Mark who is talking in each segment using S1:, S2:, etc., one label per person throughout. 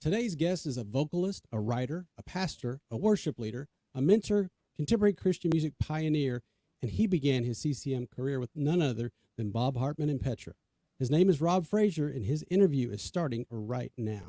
S1: Today's guest is a vocalist, a writer, a pastor, a worship leader, a mentor, contemporary Christian music pioneer, and he began his CCM career with none other than Bob Hartman and Petra. His name is Rou Frazier, and his interview is starting right now.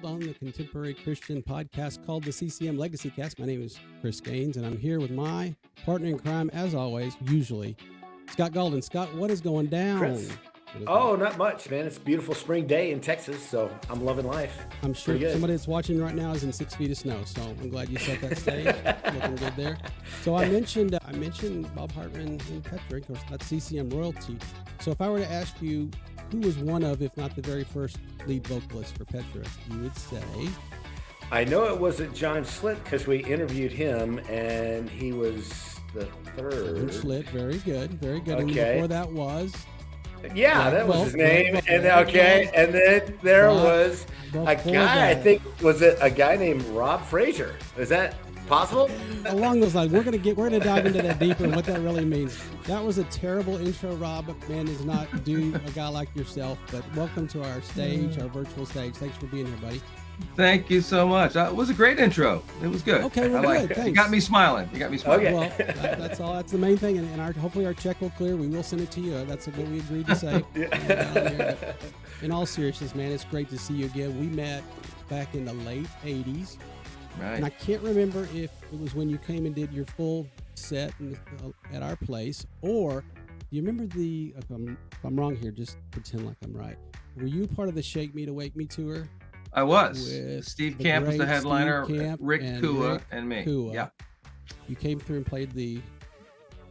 S1: On the contemporary Christian podcast called the CCM LegacyCAST. My name is Chris Gaines, and I'm here with my partner in crime, as always, usually, Scott Golden. Scott, what is going down?
S2: Chris. Not much, man. It's a beautiful spring day in Texas, so I'm loving life.
S1: I'm sure somebody that's watching right now is in 6 feet of snow, so I'm glad you set that stage. Looking good there. So I mentioned Bob Hartman and Petra. Of course, that's CCM royalty. So if I were to ask you, who was one of, if not the very first lead vocalist for Petra, you would say?
S2: I know it wasn't John Schlitt because we interviewed him, and he was the third.
S1: John Schlitt, very good, very good.
S2: Okay.
S1: And before that was?
S2: Yeah, that was his name. And then there was a guy. I think was it a guy named Rou Frazier? Is that possible?
S1: Along those lines, we're gonna dive into that deeper and what that really means. That was a terrible intro, Rob. Man is not due a guy like yourself. But welcome to our stage, our virtual stage. Thanks for being here, buddy.
S3: Thank you so much. It was a great intro. It was good.
S1: Okay, well, good. Thanks.
S3: You got me smiling.
S2: Okay.
S1: Well, that's all. That's the main thing. And hopefully our check will clear. We will send it to you. That's what we agreed to say. In all seriousness, man, it's great to see you again. We met back in the late 80s.
S3: Right.
S1: And I can't remember if it was when you came and did your full set at our place, or do you remember if I'm wrong here, just pretend like I'm right. Were you part of the Shake Me to Wake Me tour?
S3: I was. Steve Camp was the headliner, Rick Kua, and me. Yeah.
S1: You came through and played the,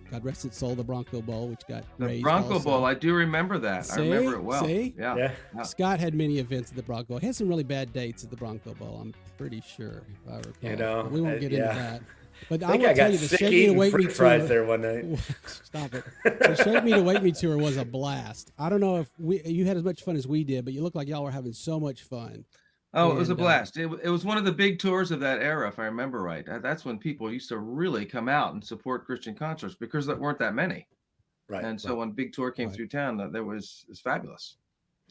S1: God rest its soul, the Bronco Bowl, which got raised.
S3: The Bronco
S1: also.
S3: I do remember that.
S1: See?
S3: I remember it well.
S1: See?
S3: Yeah.
S1: Scott had many events at the Bronco Bowl. He had some really bad dates at the Bronco Bowl, I'm pretty sure, if I recall. But we won't get into that. But I will tell you, the Shake Me to Wake Me tour
S2: there one night.
S1: Stop it. The Shake Me to Wake Me tour was a blast. I don't know if you had as much fun as we did, but you look like y'all were having so much fun.
S3: Oh, it was a blast. It was one of the big tours of that era, if I remember right. That's when people used to really come out and support Christian concerts because there weren't that many.
S2: Right.
S3: And so when big tour came through town, it's fabulous.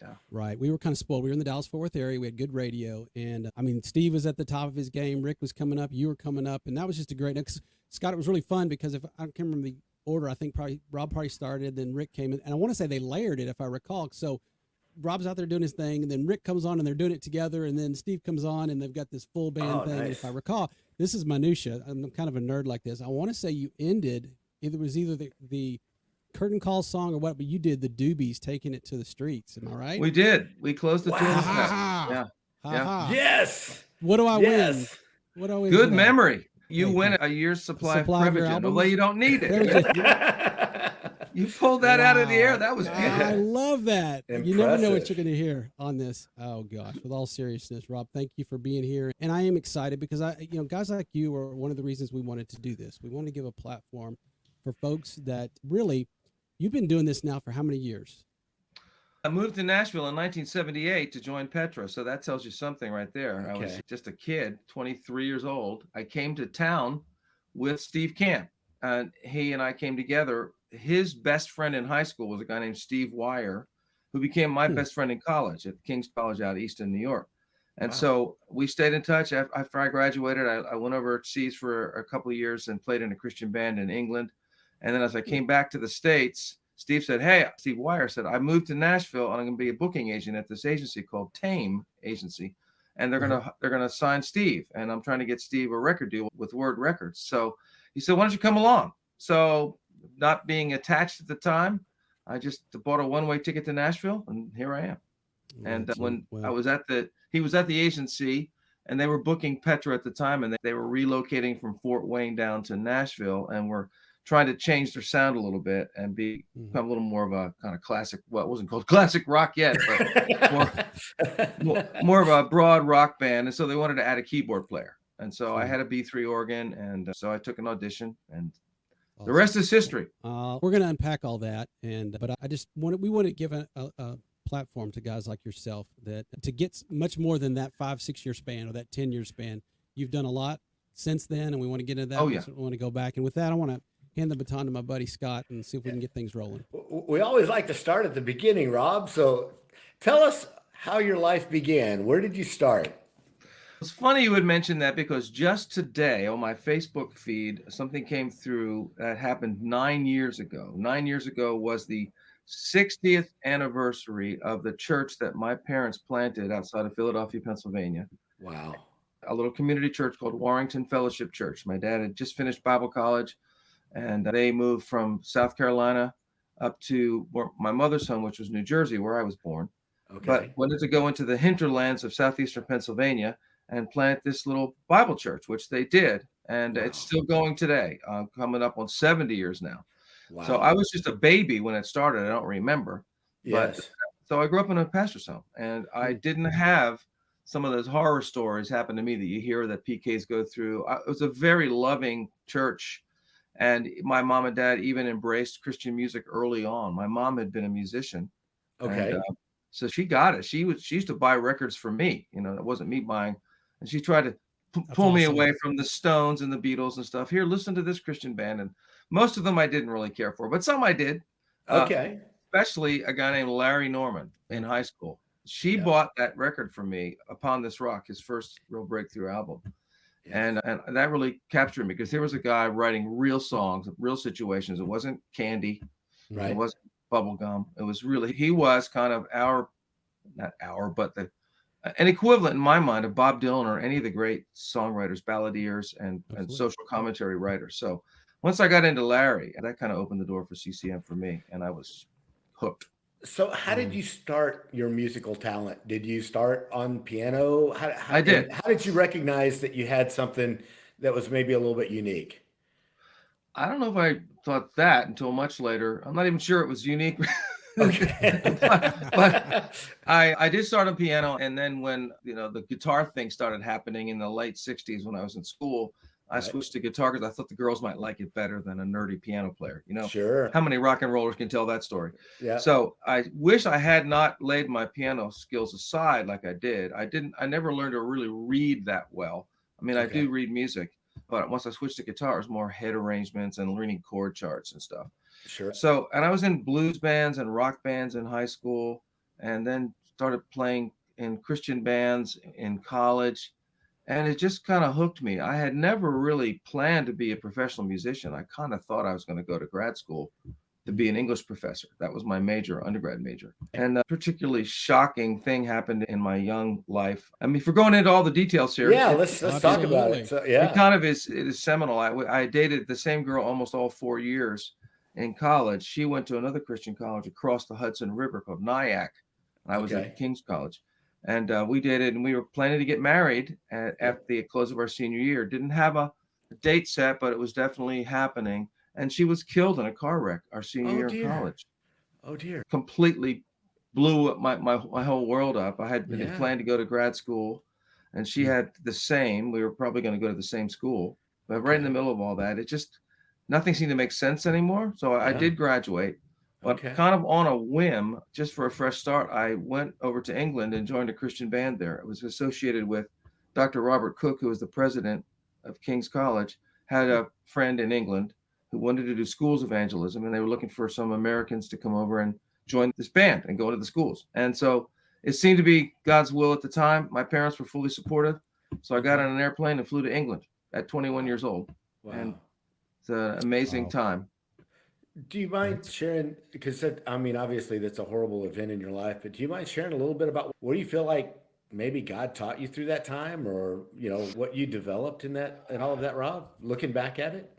S3: Yeah.
S1: Right. We were kind of spoiled. We were in the Dallas-Fort Worth area. We had good radio. And Steve was at the top of his game. Rick was coming up. You were coming up. And that was just a great, Scott, it was really fun because I can't remember the order. I think Rob started, then Rick came in. And I want to say they layered it, if I recall. So Rob's out there doing his thing, and then Rick comes on, and they're doing it together, and then Steve comes on, and they've got this full band thing. Nice. And if I recall, this is minutia. I'm kind of a nerd like this. I want to say you ended, either the curtain call song or what, but you did the Doobies taking it to the streets. Am I right?
S3: We did. We closed the tour.
S1: Yeah.
S2: Yes.
S1: What do I win? What do I win?
S3: Good memory. You win a year's supply of Prevagen, although you don't need it. You pulled that out of the air. That was beautiful.
S1: I love that.
S2: Impressive.
S1: You never know what you're going to hear on this. Oh gosh, with all seriousness, Rob, thank you for being here. And I am excited because guys like you are one of the reasons we wanted to do this. We want to give a platform for folks that really, you've been doing this now for how many years?
S3: I moved to Nashville in 1978 to join Petra. So that tells you something right there. Okay. I was just a kid, 23 years old. I came to town with Steve Camp, and he and I came together. His best friend in high school was a guy named Steve Wire, who became my best friend in college at King's College out east in New York. And so we stayed in touch. After I graduated, I went overseas for a couple of years and played in a Christian band in England. And then as I came back to the States, Steve Wire said, I moved to Nashville and I'm going to be a booking agent at this agency called Tame Agency. And they're going to sign Steve. And I'm trying to get Steve a record deal with Word Records. So he said, why don't you come along? So not being attached at the time, I just bought a one-way ticket to Nashville, and here I am. And when he was at the agency, and they were booking Petra at the time, and they were relocating from Fort Wayne down to Nashville, and were trying to change their sound a little bit and become a little more of a kind of classic. Well, it wasn't called classic rock yet, but more of a broad rock band. And so they wanted to add a keyboard player. And so I had a B3 organ, and so I took an audition, and The rest is history.
S1: We're going to unpack all that, but we want to give a platform to guys like yourself that to get much more than that 5-6 year span or that 10-year span. You've done a lot since then, and we want to get into that.
S3: Oh, yeah.
S1: We want to go back, and with that, I want to hand the baton to my buddy Scott and see if we can get things rolling.
S2: We always like to start at the beginning, Rob. So tell us how your life began. Where did you start?
S3: It's funny you would mention that, because just today on my Facebook feed, something came through that happened 9 years ago. 9 years ago was the 60th anniversary of the church that my parents planted outside of Philadelphia, Pennsylvania.
S2: Wow.
S3: A little community church called Warrington Fellowship Church. My dad had just finished Bible college, and they moved from South Carolina up to my mother's home, which was New Jersey, where I was born.
S2: Okay.
S3: But wanted to go into the hinterlands of southeastern Pennsylvania and plant this little Bible church, which they did. And
S2: Wow.
S3: It's still going today, coming up on 70 years now.
S2: Wow.
S3: So I was just a baby when it started. I don't remember.
S2: Yes.
S3: But so I grew up in a pastor's home, and I didn't have some of those horror stories happen to me that you hear that PKs go through. It was a very loving church. And my mom and dad even embraced Christian music early on. My mom had been a musician.
S2: Okay.
S3: And, so she got it. She used to buy records for me. It wasn't me buying. And she tried to pull me away from the Stones and the Beatles and stuff. Here, listen to this Christian band. And most of them I didn't really care for, but some I did.
S2: Okay.
S3: Especially a guy named Larry Norman in high school. She bought that record for me, Upon This Rock, his first real breakthrough album. And that really captured me, because there was a guy writing real songs, real situations. It wasn't candy.
S2: Right.
S3: It wasn't bubblegum. It was really, he was kind of an equivalent in my mind of Bob Dylan or any of the great songwriters, balladeers, and social commentary writers. So once I got into Larry, that kind of opened the door for CCM for me, and I was hooked.
S2: So how did you start your musical talent? Did you start on piano?
S3: I did.
S2: How did you recognize that you had something that was maybe a little bit unique?
S3: I don't know if I thought that until much later. I'm not even sure it was unique.
S2: Okay.
S3: but I did start on piano, and then when the guitar thing started happening in the late 60s when I was in school, I switched to guitar because I thought the girls might like it better than a nerdy piano player.
S2: Sure.
S3: How many rock and rollers can tell that story?
S2: Yeah.
S3: So I wish I had not laid my piano skills aside like I did. I never learned to really read that well. I mean, I do read music, but once I switched to guitar, it was more head arrangements and learning chord charts and stuff.
S2: Sure.
S3: So, and I was in blues bands and rock bands in high school, and then started playing in Christian bands in college. And it just kind of hooked me. I had never really planned to be a professional musician. I kind of thought I was going to go to grad school to be an English professor. That was my major, undergrad major. And a particularly shocking thing happened in my young life. I mean, if we're going into all the details here.
S2: Yeah, let's talk about it. So,
S3: it kind of is seminal. I dated the same girl almost all 4 years in college. She went to another Christian college across the Hudson River called Nyack. And I was at King's College. And we dated, and we were planning to get married at the close of our senior year. Didn't have a date set, but it was definitely happening. And she was killed in a car wreck our senior year of college.
S2: Oh, dear.
S3: Completely blew my whole world up. I had planned to go to grad school, and she had the same. We were probably going to go to the same school. But right in the middle of all that, nothing seemed to make sense anymore. So I did graduate. But kind of on a whim, just for a fresh start, I went over to England and joined a Christian band there. It was associated with Dr. Robert Cook, who was the president of King's College, had a friend in England who wanted to do schools evangelism, and they were looking for some Americans to come over and join this band and go to the schools. And so it seemed to be God's will at the time. My parents were fully supportive. So I got on an airplane and flew to England at 21 years old. Wow. And it's an amazing time.
S2: Do you mind sharing, because obviously that's a horrible event in your life, but do you mind sharing a little bit about what do you feel like maybe God taught you through that time, or, what you developed in that and all of that, Rob, looking back at it?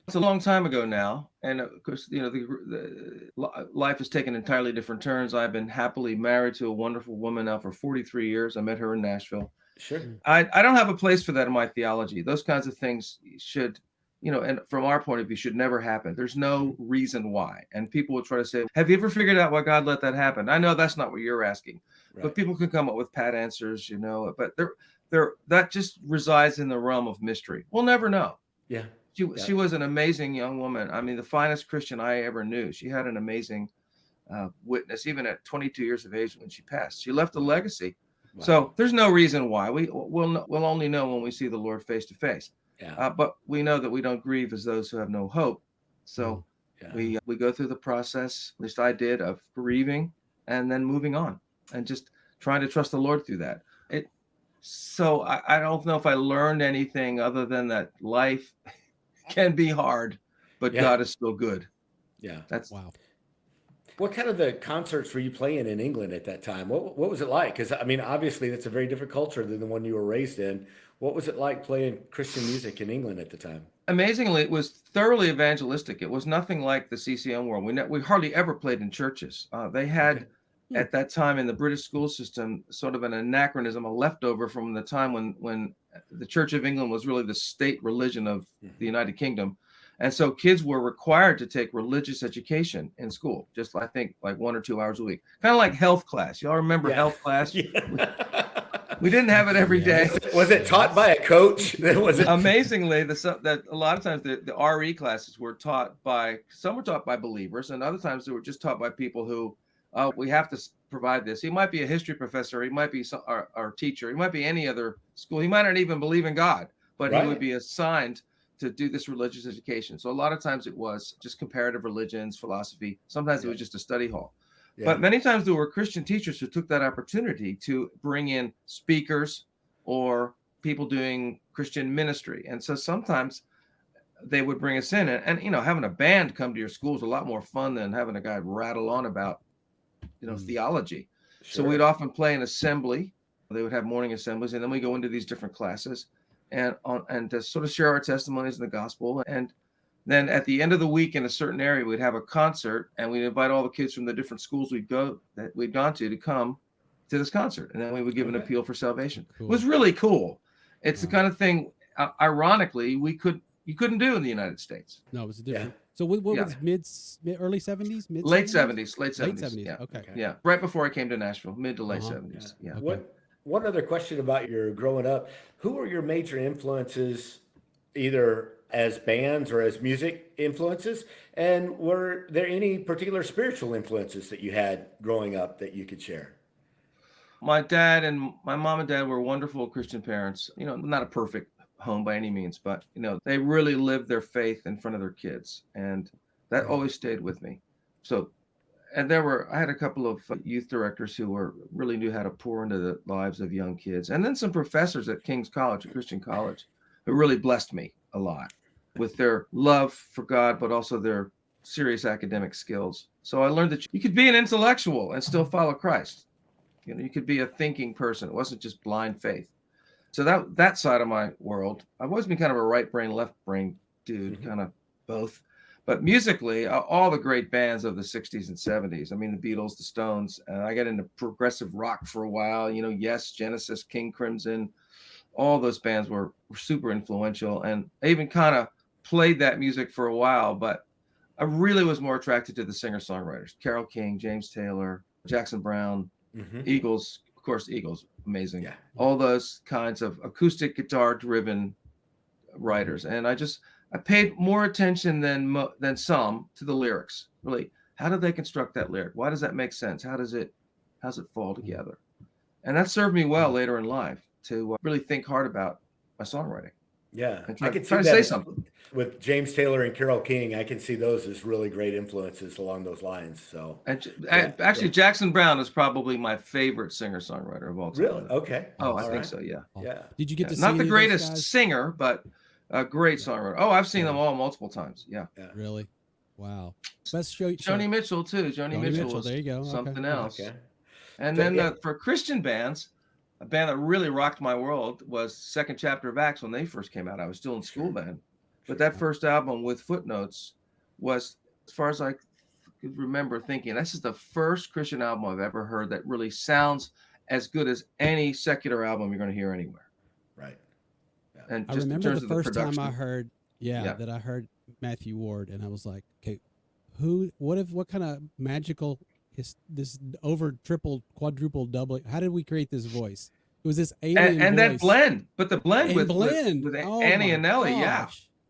S3: It's a long time ago now. And of course, the life has taken entirely different turns. I've been happily married to a wonderful woman now for 43 years. I met her in Nashville.
S2: Sure.
S3: I don't have a place for that in my theology. Those kinds of things should, and from our point of view, should never happen. There's no reason why. And people will try to say, have you ever figured out why God let that happen? I know that's not what you're asking, but people can come up with pat answers, but that just resides in the realm of mystery. We'll never know.
S2: Yeah.
S3: She was an amazing young woman. I mean, the finest Christian I ever knew. She had an amazing witness, even at 22 years of age when she passed. She left a legacy.
S2: Wow.
S3: So there's no reason why. We'll only know when we see the Lord face to face.
S2: Yeah.
S3: But we know that we don't grieve as those who have no hope. So
S2: Yeah.
S3: we go through the process, at least I did, of grieving and then moving on and just trying to trust the Lord through that. So I don't know if I learned anything other than that life can be hard, but God is still good.
S2: Yeah.
S3: That's
S1: wow.
S2: What kind of the concerts were you playing in England at that time? What was it like? Because I mean, obviously, that's a very different culture than the one you were raised in. What was it like playing Christian music in England at the time?
S3: Amazingly, it was thoroughly evangelistic. It was nothing like the CCM world. We hardly ever played in churches. They had at that time in the British school system sort of an anachronism, a leftover from the time when the Church of England was really the state religion of the United Kingdom. And so kids were required to take religious education in school, just I think like 1 or 2 hours a week, kind of like health class. Y'all remember health class? We didn't have it every day.
S2: Was it taught by a coach? Was it?
S3: Amazingly, that a lot of times the RE classes were taught by, some were taught by believers, and other times they were just taught by people who, we have to provide this. He might be a history professor. He might be our teacher. He might be any other school. He might not even believe in God, but he would be assigned to do this religious education. So a lot of times it was just comparative religions, philosophy. Sometimes it was just a study hall. But many times there were Christian teachers who took that opportunity to bring in speakers or people doing Christian ministry. And so sometimes they would bring us in, and you know, having a band come to your school is a lot more fun than having a guy rattle on about, you know, theology. So we'd often play an assembly. They would have morning assemblies, and then we go into these different classes and to sort of share our testimonies in the gospel. And then at the end of the week in a certain area, we'd have a concert, and we'd invite all the kids from the different schools we'd gone to come to this concert. And then we would give an appeal for salvation. Cool. It was really cool. It's the kind of thing, ironically, you couldn't do in the United States.
S1: No, it was different. So what was early 70s?
S3: Late 70s. Late 70s.
S1: Yeah.
S3: Okay. Yeah. Right before I came to Nashville, mid to late 70s. Yeah.
S1: Okay.
S2: One other question about your growing up. Who were your major influences, either as bands or as music influences? And were there any particular spiritual influences that you had growing up that you could share?
S3: My dad and my mom and dad were wonderful Christian parents. You know, not a perfect home by any means, but you know, they really lived their faith in front of their kids, and that always stayed with me. So, and I had a couple of youth directors who really knew how to pour into the lives of young kids, and then some professors at King's College, a Christian college, who really blessed me a lot with their love for God, but also their serious academic skills. So I learned that you could be an intellectual and still follow Christ. You know, you could be a thinking person. It wasn't just blind faith. So that side of my world, I've always been kind of a right brain, left brain dude, kind of both. But musically, all the great bands of the 60s and 70s. I mean, the Beatles, the Stones. I got into progressive rock for a while. You know, Yes, Genesis, King Crimson. All those bands were super influential. And I even kind of played that music for a while. But I really was more attracted to the singer-songwriters. Carole King, James Taylor, Jackson Browne, Eagles. Of course, Eagles, amazing. Yeah. All those kinds of acoustic guitar-driven writers. And I paid more attention than some to the lyrics. Really, how did they construct that lyric? Why does that make sense? How's it fall together? And that served me well later in life to really think hard about my songwriting.
S2: Yeah,
S3: I could try to say something.
S2: With James Taylor and Carole King, I can see those as really great influences along those lines. So,
S3: actually, Jackson Browne is probably my favorite singer-songwriter of all time.
S2: Really? Okay.
S3: Oh, I think so. Yeah.
S2: Yeah.
S1: Did you get to see
S3: not the greatest singer, but a great songwriter? Oh, I've seen them all multiple times. Yeah.
S1: Really? Wow. Let's show you.
S3: Joni Mitchell too. Joni Mitchell was
S1: there you go.
S3: Something else.
S2: Okay.
S3: And then for Christian bands, a band that really rocked my world was Second Chapter of Acts when they first came out. I was still in school band. But that first album with Footnotes was, as far as I could remember thinking, this is the first Christian album I've ever heard that really sounds as good as any secular album you're going to hear anywhere.
S2: Right. Yeah.
S3: And
S1: I
S3: just
S1: remember
S3: in terms
S1: the
S3: of
S1: first time I heard, that I heard Matthew Ward, and I was like, okay, what kind of magical is this over triple, quadruple, double? How did we create this voice? It was this alien
S3: and
S1: voice.
S3: that blend, but the blend with
S1: Annie
S3: and Nelly,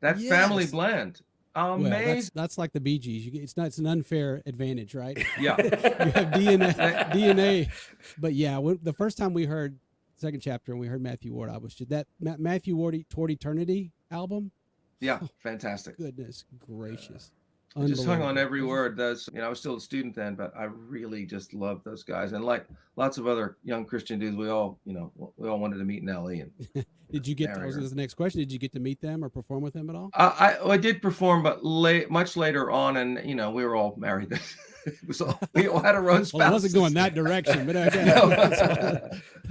S3: That family
S1: Yes.
S3: blend.
S1: Well,
S3: Amazing.
S1: that's like the Bee Gees. It's not. It's an unfair advantage, right?
S3: Yeah.
S1: You have DNA. But yeah, the first time we heard second chapter and we heard Matthew Ward, I was just that Matthew Ward Toward Eternity album.
S3: Yeah, fantastic.
S1: Goodness gracious.
S3: I just hung on every word. Those, I was still a student then, but I really just loved those guys. And like lots of other young Christian dudes, we all wanted to meet Nellie. And
S1: did you get? That was the next question. Did you get to meet them or perform with them at all?
S3: I did perform, but much later on, and we were all married. We all had our own spouses.
S1: Well, I wasn't going that direction, but okay.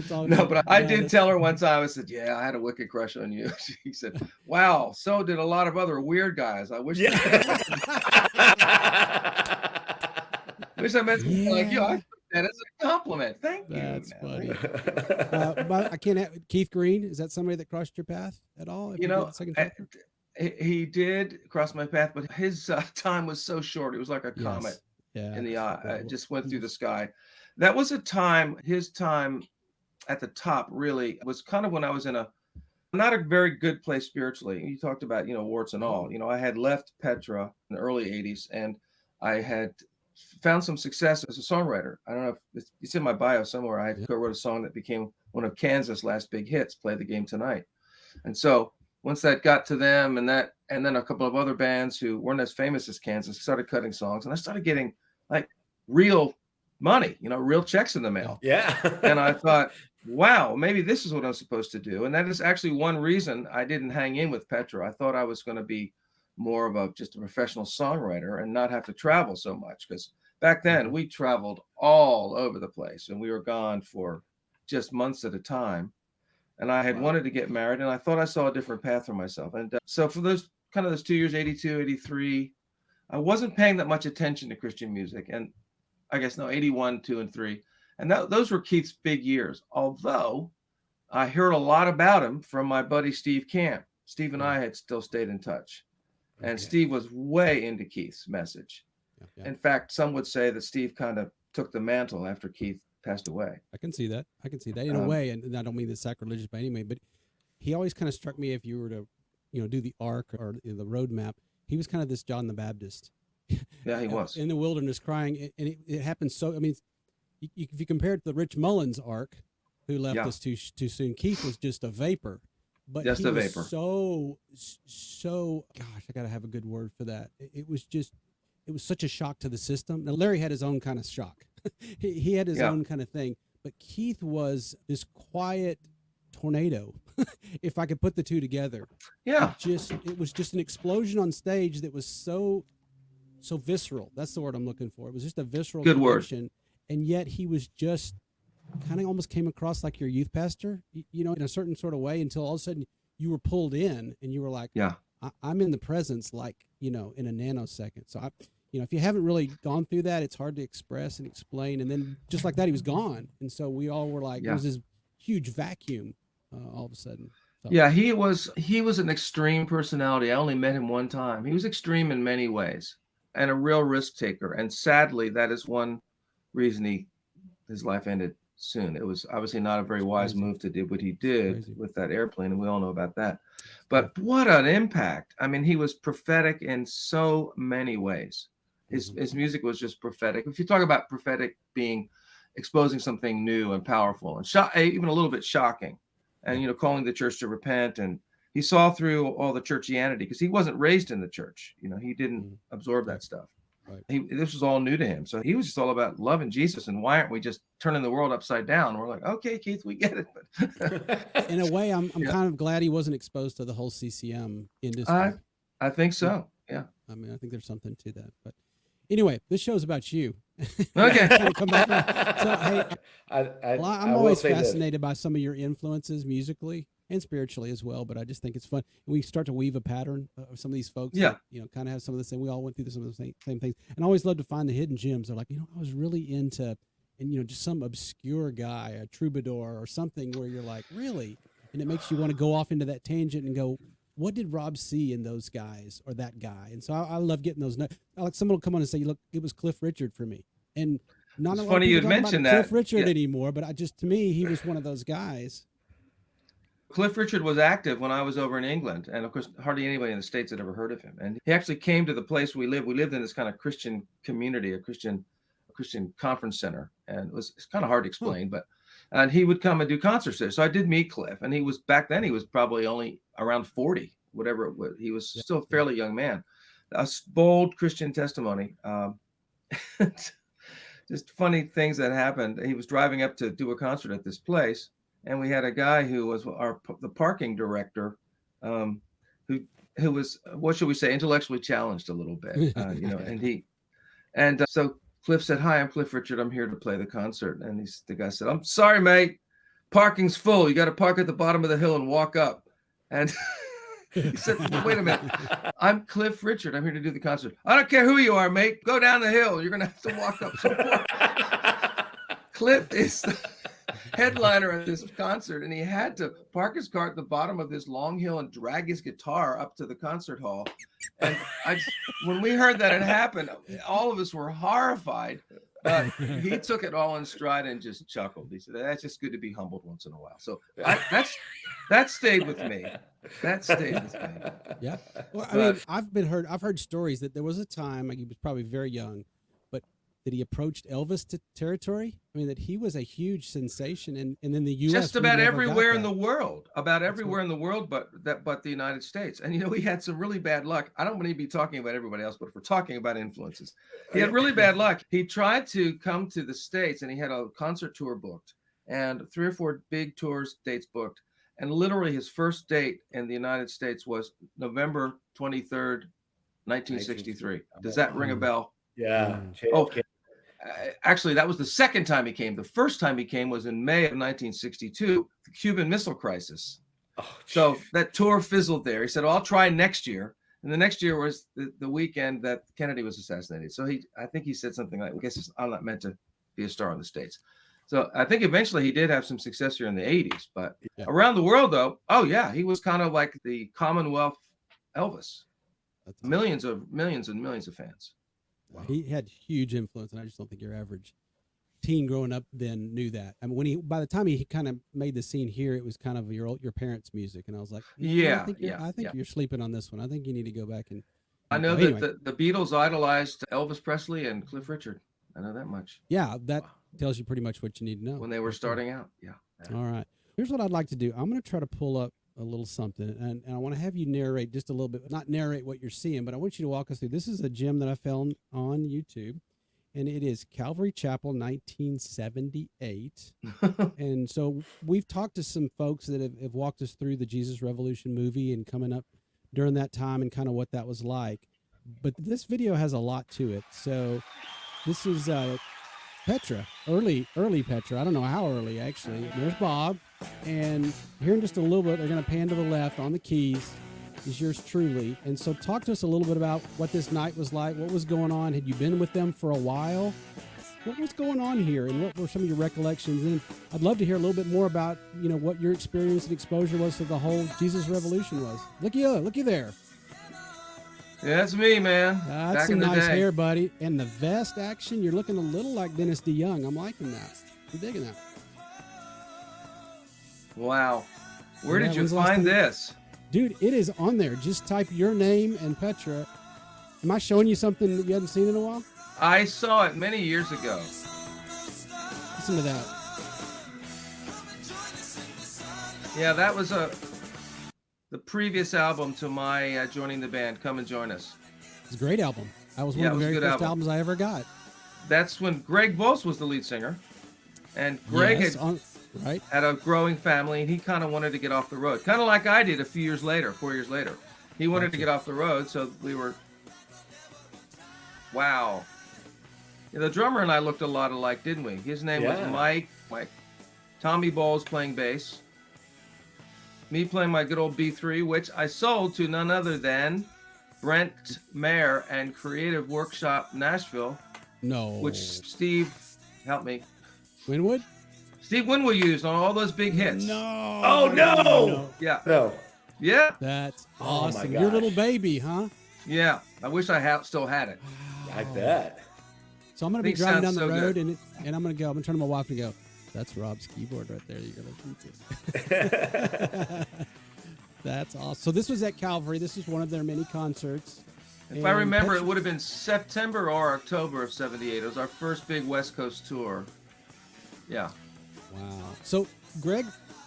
S3: No, but I did tell her one time. I said, "Yeah, I had a wicked crush on you." She said, "Wow, so did a lot of other weird guys. I wish." Yeah. Wish I met someone like you. I took that as a compliment. Thank you.
S1: That's funny. But I can't. Keith Green, is that somebody that crossed your path at all?
S3: He did cross my path, but his time was so short. It was like a comet.
S1: Yeah,
S3: in the eye, just went through the sky. That was a time, his time at the top really was kind of when I was in not a very good place spiritually. You talked about, warts and all. I had left Petra in the early 80s and I had found some success as a songwriter. I don't know if it's in my bio somewhere. I co-wrote a song that became one of Kansas' last big hits, Play the Game Tonight. And so once that got to them and then a couple of other bands who weren't as famous as Kansas started cutting songs, and I started getting like real money, real checks in the mail.
S2: Yeah.
S3: And I thought, wow, maybe this is what I'm supposed to do. And that is actually one reason I didn't hang in with Petra. I thought I was going to be more of just a professional songwriter and not have to travel so much. Because back then we traveled all over the place and we were gone for just months at a time. And I had wanted to get married and I thought I saw a different path for myself. And so for those 2 years, 82, 83, I wasn't paying that much attention to Christian music. And I guess 81, 2, and 3. And those were Keith's big years. Although I heard a lot about him from my buddy Steve Camp. Steve and I had still stayed in touch. Okay. And Steve was way into Keith's message. Yeah. In fact, some would say that Steve kind of took the mantle after Keith passed away.
S1: I can see that in a way. And I don't mean this sacrilegious by any means, but he always kind of struck me, if you were to, do the arc or the roadmap, he was kind of this John the Baptist.
S3: Yeah, he was.
S1: In the wilderness crying. And it happened so, if you compare it to the Rich Mullins arc, who left us too soon, Keith was just a vapor. But
S3: just
S1: he
S3: a
S1: was
S3: vapor.
S1: So, gosh, I got to have a good word for that. It was such a shock to the system. Now, Larry had his own kind of shock. he had his own kind of thing. But Keith was this quiet tornado, if I could put the two together.
S3: Yeah.
S1: It was just an explosion on stage that was so visceral. That's the word I'm looking for. It was just a visceral connection. Word. And yet he was just kind of almost came across like your youth pastor, in a certain sort of way, until all of a sudden you were pulled in and you were like, I'm in the presence, like, in a nanosecond. So if you haven't really gone through that, it's hard to express and explain. And then just like that, he was gone. And so we all were like, it was this huge vacuum all of a sudden. So.
S3: Yeah, he was an extreme personality. I only met him one time. He was extreme in many ways and a real risk taker. And sadly, that is one reason his life ended soon. It was obviously not a very wise move to do what he did with that airplane, and we all know about that. But what an impact. I mean, he was prophetic in so many ways. His music was just prophetic. If you talk about prophetic being exposing something new and powerful and even a little bit shocking, and calling the church to repent, and he saw through all the churchianity because he wasn't raised in the church. He didn't absorb that stuff. Right. This was all new to him. So he was just all about loving Jesus. And why aren't we just turning the world upside down? We're like, okay, Keith, we get it. But
S1: in a way, I'm kind of glad he wasn't exposed to the whole CCM industry.
S3: I think so. Yeah.
S1: I mean, I think there's something to that. But anyway, this show's about you.
S3: Okay.
S1: Come back. So, hey, I'm always fascinated by some of your influences musically and spiritually as well, but I just think it's fun. We start to weave a pattern of some of these folks that, kind of have some of the same, we all went through some of the same things. And I always love to find the hidden gems. They're like, I was really into, and just some obscure guy, a troubadour or something where you're like, really? And it makes you want to go off into that tangent and go, what did Rob see in those guys or that guy? And so I love getting those notes. Like someone will come on and say, look, it was Cliff Richard for me. And not
S3: it's funny you'd mention that
S1: Cliff Richard anymore, but to me, he was one of those guys.
S3: Cliff Richard was active when I was over in England, and of course, hardly anybody in the States had ever heard of him. And he actually came to the place we lived. We lived in this kind of Christian community, a Christian conference center, and it's kind of hard to explain, but and he would come and do concerts there. So I did meet Cliff, and he was back then he was probably only around 40, whatever it was. He was still a fairly young man. A bold Christian testimony. Just funny things that happened. He was driving up to do a concert at this place, and we had a guy who was the parking director, who was, what should we say, intellectually challenged a little bit, you know. And so Cliff said, "Hi, I'm Cliff Richard. I'm here to play the concert." And the guy said, "I'm sorry, mate. Parking's full. You got to park at the bottom of the hill and walk up." And he said, "Wait a minute. I'm Cliff Richard. I'm here to do the concert." "I don't care who you are, mate. Go down the hill. You're going to have to walk up." So Cliff is the headliner at this concert, and he had to park his car at the bottom of this long hill and drag his guitar up to the concert hall. And when we heard that it happened, all of us were horrified. But he took it all in stride and just chuckled. He said, "That's just good to be humbled once in a while." So that stayed with me. That stayed with me.
S1: Yeah. Well, I mean, I've heard stories that there was a time, like he was probably very young, but that he approached Elvis territory. I mean, that he was a huge sensation, and then the U.S.
S3: just about everywhere in the world, but the United States. And you know, he had some really bad luck. I don't want to be talking about everybody else, but if we're talking about influences, he had really bad luck. He tried to come to the States, and he had a concert tour booked, and 3 or 4 big tours dates booked. And literally his first date in the United States was November 23rd, 1963. Does that ring a bell?
S2: Yeah.
S3: Oh, actually, that was the second time he came. The first time he came was in May of 1962, the Cuban Missile Crisis.
S2: Oh,
S3: so that tour fizzled there. He said, "I'll try next year." And the next year was the weekend that Kennedy was assassinated. So I think he said something like, "I guess I'm not meant to be a star in the States." So I think eventually he did have some success here in the 80s. But around the world, though, oh, yeah, he was kind of like the Commonwealth Elvis. That's millions and millions of fans.
S1: Wow. He had huge influence, and I just don't think your average teen growing up then knew that. I mean, by the time he kind of made the scene here, it was kind of your parents' music, and I was like, I think you're sleeping on this one. I think you need to go back and.
S3: I know that the Beatles idolized Elvis Presley and Cliff Richard. I know that much.
S1: Yeah, that tells you pretty much what you need to know
S3: when they were starting out. Yeah.
S1: All right. Here's what I'd like to do. I'm going to try to pull up a little something, and I want to have you narrate just a little bit, not narrate what you're seeing, but I want you to walk us through. This is a gem that I found on YouTube, and it is Calvary Chapel 1978. And so we've talked to some folks that have walked us through the Jesus Revolution movie and coming up during that time and kind of what that was like. But this video has a lot to it. So this is Petra, early Petra. I don't know how early, actually. There's Bob. And here in just a little bit, they're going to pan to the left on the keys. Is yours truly. And so talk to us a little bit about what this night was like. What was going on? Had you been with them for a while? What was going on here? And what were some of your recollections? And I'd love to hear a little bit more about, you know, what your experience and exposure was to the whole Jesus Revolution was. Looky there.
S3: Yeah, that's me, man.
S1: That's
S3: Back
S1: some
S3: in the
S1: nice
S3: day.
S1: hair, buddy. And the vest action, you're looking a little like Dennis DeYoung. I'm liking that. I'm digging that.
S3: Wow. Where did you find this?
S1: Dude, it is on there. Just type your name and Petra. Am I showing you something that you hadn't seen in a while?
S3: I saw it many years ago.
S1: Listen to that.
S3: Yeah, that was the previous album to my joining the band, Come and Join Us.
S1: It's a great album. That was one of the very first albums I ever got.
S3: That's when Greg Volz was the lead singer. And Greg had a growing family, and he kind of wanted to get off the road. Kind of like I did 4 years later. He wanted to get off the road, so we were... Wow. Yeah, the drummer and I looked a lot alike, didn't we? His name was Mike. Tommy Bowles playing bass. Me playing my good old B3, which I sold to none other than Brent Mayer and Creative Workshop Nashville.
S1: No.
S3: Which Steve, help me.
S1: Winwood?
S3: Steve Winwood used on all those big hits.
S1: No.
S2: Oh, no.
S3: Yeah.
S2: No.
S3: Yeah.
S1: That's awesome.
S2: My
S1: Your little baby, huh?
S3: Yeah. I wish I still had it.
S2: I bet.
S1: So I'm going to be driving down the road, and I'm going to turn to my wife and go, That's Rob's keyboard right there. You're gonna keep it. That's awesome. So this was at Calvary. This is one of their many concerts.
S3: If I remember, it would have been September or October of '78. It was our first big West Coast tour. Yeah.
S1: Wow. So Greg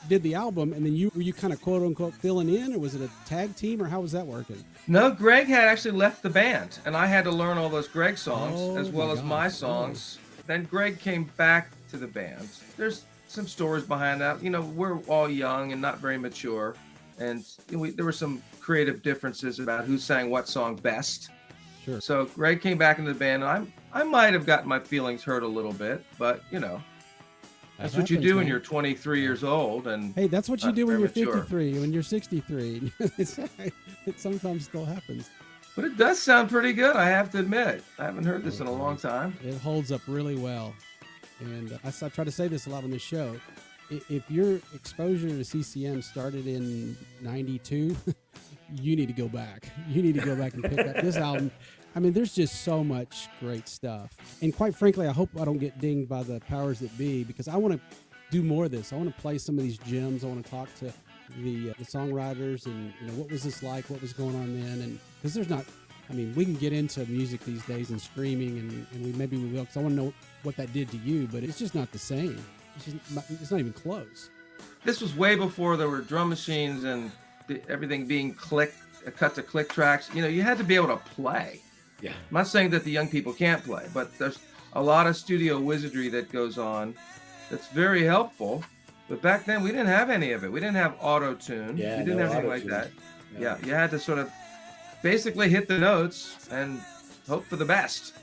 S1: did the album, and then were you kind of quote unquote filling in, or was it a tag team, or how was that working?
S3: No, Greg had actually left the band, and I had to learn all those Greg songs as well as my songs. Then Greg came back to the band. There's some stories behind that. You know, we're all young and not very mature, and there were some creative differences about who sang what song best.
S1: Sure.
S3: So Greg came back into the band, and I might have gotten my feelings hurt a little bit, but you know, that's what you do when you're 23 years old. And
S1: hey, that's what you do when you're
S3: mature.
S1: 53, when you're 63. It sometimes still happens.
S3: But it does sound pretty good, I have to admit. I haven't heard this in a long time.
S1: It holds up really well. And I try to say this a lot on the show. If your exposure to CCM started in 92, you need to go back. You need to go back and pick up this album. I mean, there's just so much great stuff. And quite frankly, I hope I don't get dinged by the powers that be, because I want to do more of this. I want to play some of these gems. I want to talk to the songwriters and, what was this like? What was going on then? And because there's not, I mean, we can get into music these days and streaming, and maybe we will, because I want to know what that did to you, but it's just not the same. It's not even close.
S3: This was way before there were drum machines and everything being cut to click tracks. You had to be able to play.
S2: Yeah.
S3: I'm not saying that the young people can't play, but there's a lot of studio wizardry that goes on that's very helpful. But back then, we didn't have any of it. We didn't have auto-tune.
S2: Yeah,
S3: we didn't have anything like that. Yeah, you had to sort of basically hit the notes and hope for the best.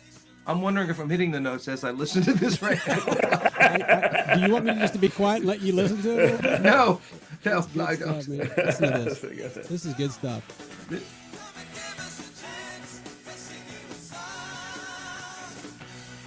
S3: I'm wondering if I'm hitting the notes as I listen to this right now.
S1: Do you want me just to be quiet and let you listen to it a little bit?
S3: No, I
S1: don't.
S3: don't.
S1: Listen to this. This is good stuff.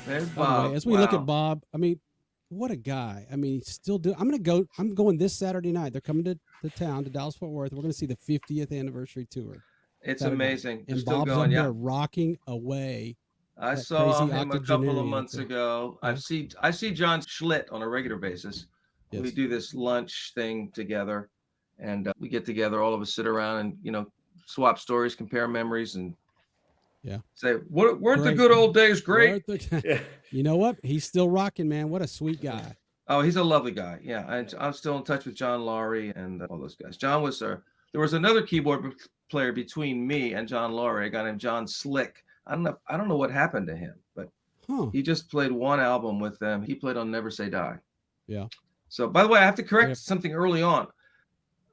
S3: There's
S1: By the
S3: Bob.
S1: way, as we look at Bob, I mean, what a guy. I mean, he's still doing. I'm going this Saturday night. They're coming to town, to Dallas Fort Worth. We're going to see the 50th anniversary tour.
S3: It's
S1: Saturday
S3: amazing.
S1: night.
S3: They're
S1: And
S3: still
S1: Bob's
S3: going,
S1: up there rocking away.
S3: I
S1: that
S3: saw
S1: crazy
S3: him a couple of
S1: octogenarian
S3: months
S1: thing.
S3: ago.
S1: Yeah.
S3: I see John Schlitt on a regular basis.
S1: Yes.
S3: We do this lunch thing together, and we get together, all of us sit around and swap stories, compare memories, and say, weren't the good old days great?
S1: You know what? He's still rocking, man. What a sweet guy.
S3: Oh, he's a lovely guy. Yeah, I'm still in touch with John Laurie and all those guys. John was there was another keyboard player between me and John Laurie, a guy named John Slick. I don't know what happened to him, but he just played one album with them. He played on Never Say Die. Yeah. So, by the way, I have to correct something early on.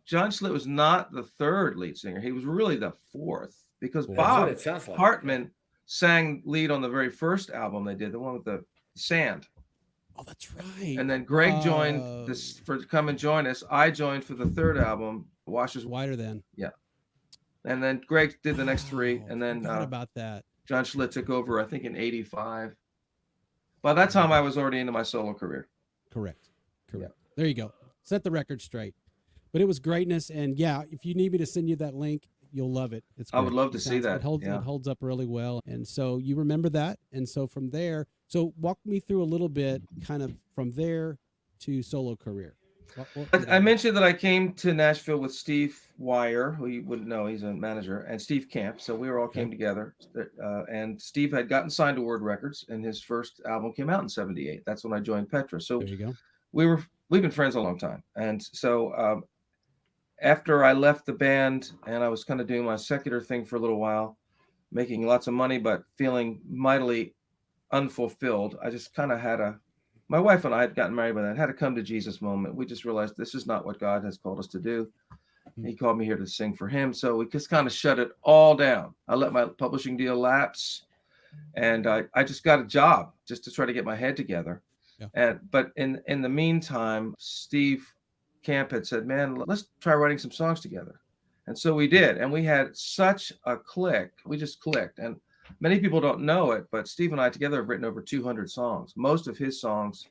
S3: John Schlitt was not the third lead singer. He was really the fourth, because Bob Hartman sang lead on the very first album they did, the one with the sand.
S1: Oh, that's right.
S3: And then Greg joined this to come and join us. I joined for the third album, Washes
S1: Wider Than.
S3: Yeah. And then Greg did the next three. And then
S1: forgot about that.
S3: John Schlitt took over, I think, in 85. By that time, I was already into my solo career.
S1: Correct. Yeah. There you go. Set the record straight. But it was greatness. And if you need me to send you that link, you'll love it. I
S3: would love to see that.
S1: It holds up really well. And so you remember that. And so from there, walk me through a little bit kind of from there to solo career.
S3: I mentioned that I came to Nashville with Steve Wire, who you wouldn't know, he's a manager, and Steve Camp. So we all came together. And Steve had gotten signed to Word Records, and his first album came out in '78. That's when I joined Petra. So
S1: there you go.
S3: We've been friends a long time. And so after I left the band and I was kind of doing my secular thing for a little while, making lots of money, but feeling mightily unfulfilled, I just kind of my wife and I had gotten married by then, had a come to Jesus moment. We just realized this is not what God has called us to do. He called me here to sing for him. So we just kind of shut it all down. I let my publishing deal lapse, and I just got a job just to try to get my head together. Yeah. But in the meantime, Steve Camp had said, man, let's try writing some songs together. And so we did. And we had such a click. We just clicked. And many people don't know it, but Steve and I together have written over 200 songs. Most of his songs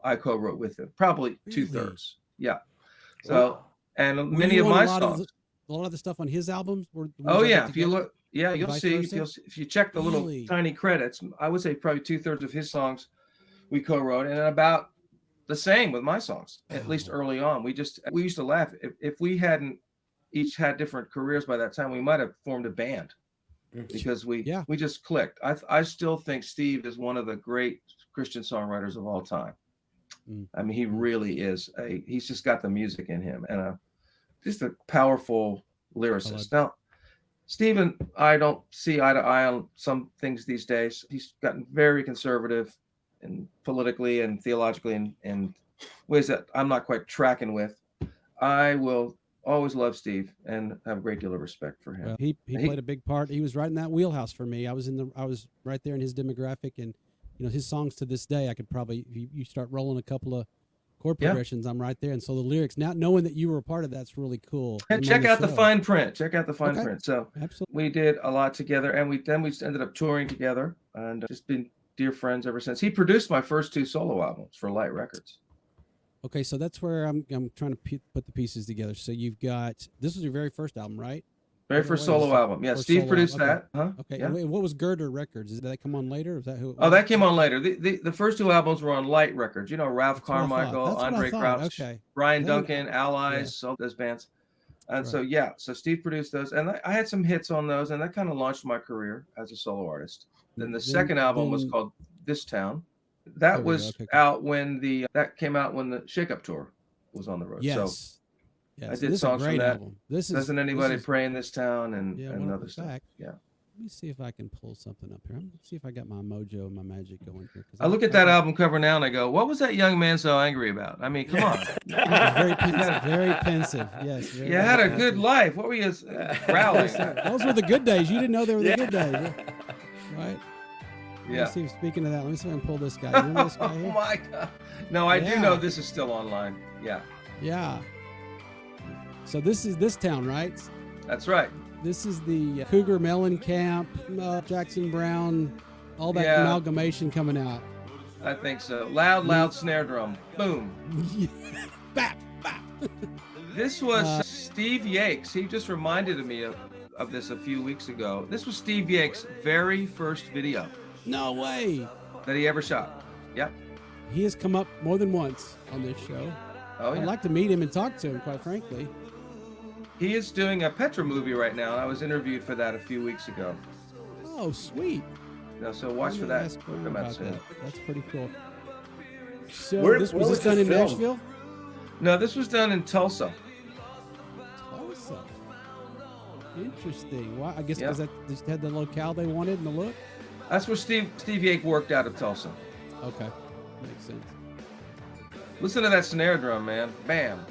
S3: I co-wrote with him, probably 2/3. Yeah. So, and many of my songs.
S1: A lot of the stuff on his albums were.
S3: If you look, you'll see. If you check the little tiny credits, I would say probably 2/3 of his songs we co-wrote, and about the same with my songs, at least early on. We used to laugh. If we hadn't each had different careers by that time, we might have formed a band because we just clicked. I still think Steve is one of the great Christian songwriters of all time. I mean, he really is. He's just got the music in him, and just a powerful lyricist. Now, Steve and I don't see eye to eye on some things these days. He's gotten very conservative, and politically and theologically, and ways that I'm not quite tracking with. I will always love Steve and have a great deal of respect for him.
S1: Well, he played a big part. He was right in that wheelhouse for me. I was right there in his demographic, and his songs to this day, I could probably, you start rolling a couple of chord progressions, I'm right there. And so the lyrics, now knowing that you were a part of that's really cool.
S3: And check out the fine print. Check out the fine print. So
S1: absolutely, we
S3: did a lot together, and we ended up touring together, and just been dear friends ever since. He produced my first 2 solo albums for Light Records.
S1: Okay, so that's where I'm trying to put the pieces together. So you've got, this was your very first album, right?
S3: Very first solo album. Yeah, Steve produced that. Huh?
S1: Okay. Yeah. And what was Girder Records? Did that come on later? Is that who?
S3: That came on later. The first 2 albums were on Light Records. Ralph Carmichael, Andre Crouch, Brian Duncan, Allies, all those bands. And so Steve produced those, and I had some hits on those, and that kind of launched my career as a solo artist. Then the second album was called This Town. That was out when that came out when the Shake Up Tour was on the road.
S1: Yes.
S3: So I did songs from that.
S1: Album.
S3: Doesn't anybody pray in this town and other stuff. Yeah.
S1: Let me see if I can pull something up here. Let's see if I got my mojo and my magic going here.
S3: I look at that album cover now and I go, what was that young man so angry about? I mean, come on.
S1: Very pensive. Very pensive. Yes.
S3: You had a good life. What were you growling?
S1: Those were the good days. You didn't know they were the good days. Right?
S3: Yeah.
S1: See, speaking of that, let me see if I can pull this guy. Remember this guy here?
S3: Oh my God. No, I do know this is still online. Yeah.
S1: Yeah. So this is This Town, right?
S3: That's right.
S1: This is the Cougar Mellencamp, Jackson Brown, all that amalgamation coming out.
S3: I think so. Loud snare drum. Boom.
S1: Bap, bap.
S3: This was Steve Yates. He just reminded me of this a few weeks ago. This was Steve Yates' very first video.
S1: No way.
S3: That he ever shot. Yep.
S1: He has come up more than once on this show.
S3: Oh, yeah.
S1: I'd like to meet him and talk to him, quite frankly.
S3: He is doing a Petra movie right now, and I was interviewed for that a few weeks ago.
S1: Oh, sweet.
S3: So watch for that.
S1: That's pretty cool. So was this done in Nashville?
S3: No, this was done in Tulsa.
S1: Tulsa. Interesting. Why? I guess because that just had the locale they wanted and the look.
S3: That's where Steve Yates worked out of Tulsa.
S1: Okay, makes sense.
S3: Listen to that snare drum, man. Bam.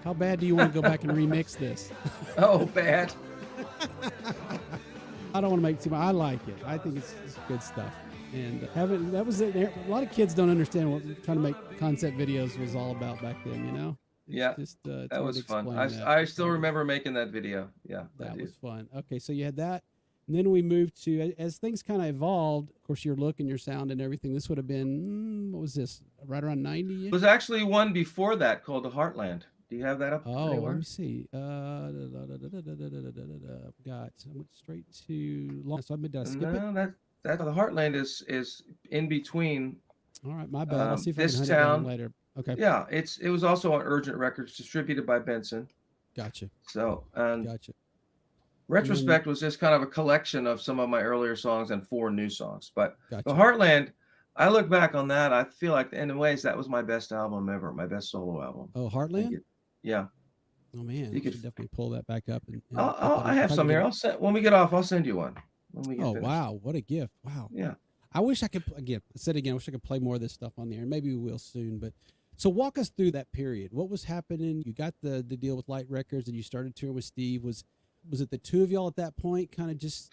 S1: How bad do you want to go back and remix this?
S3: Oh, bad.
S1: I don't want to make too much. I like it. I think it's good stuff. And that was it. A lot of kids don't understand what trying to make concept videos was all about back then,
S3: Yeah, that was fun. I still remember making that video. Yeah,
S1: that was fun. Okay, so you had that. And then we moved to, as things kind of evolved, of course, your look and your sound and everything, this would have been, what was this, right around 90?
S3: It was actually one before that called the Heartland. Do you have that up?
S1: Oh, anywhere? Let me see. Got, I went straight to, so did I skip it?
S3: No, that the Heartland is in between.
S1: All right, my bad. I'll see if I can hunt it down later. Okay.
S3: Yeah, it was also on Urgent Records, distributed by Benson.
S1: Gotcha.
S3: So,
S1: gotcha.
S3: Retrospect was just kind of a collection of some of my earlier songs and 4 new songs. But the Heartland, I look back on that, I feel like in ways that was my best album ever, my best solo album.
S1: Oh, Heartland?
S3: Yeah.
S1: Oh man, you could definitely pull that back up.
S3: I have some here. When we get off, I'll send you one.
S1: Wow, what a gift! Wow.
S3: Yeah.
S1: I wish I could I wish I could play more of this stuff on the air. Maybe we will soon. But so walk us through that period. What was happening? You got the deal with Light Records, and you started touring with Steve. Was it the two of y'all at that point? Kind of just,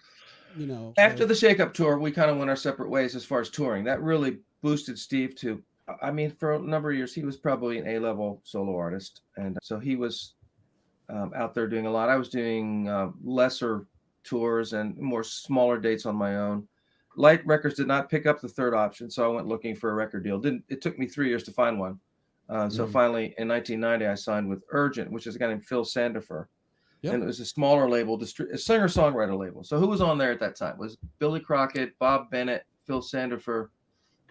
S3: After the Shake Up tour, we kind of went our separate ways as far as touring. That really boosted Steve to. I mean, for a number of years, he was probably an A-level solo artist, and so he was out there doing a lot. I was doing lesser tours and more smaller dates on my own. Light Records did not pick up the third option, so I went looking for a record deal. It took me 3 years to find one. So finally, in 1990, I signed with Urgent, which is a guy named Phil Sandifer. Yep. And it was a smaller label, a singer-songwriter label. So who was on there at that time? It was Billy Crockett, Bob Bennett, Phil Sandifer,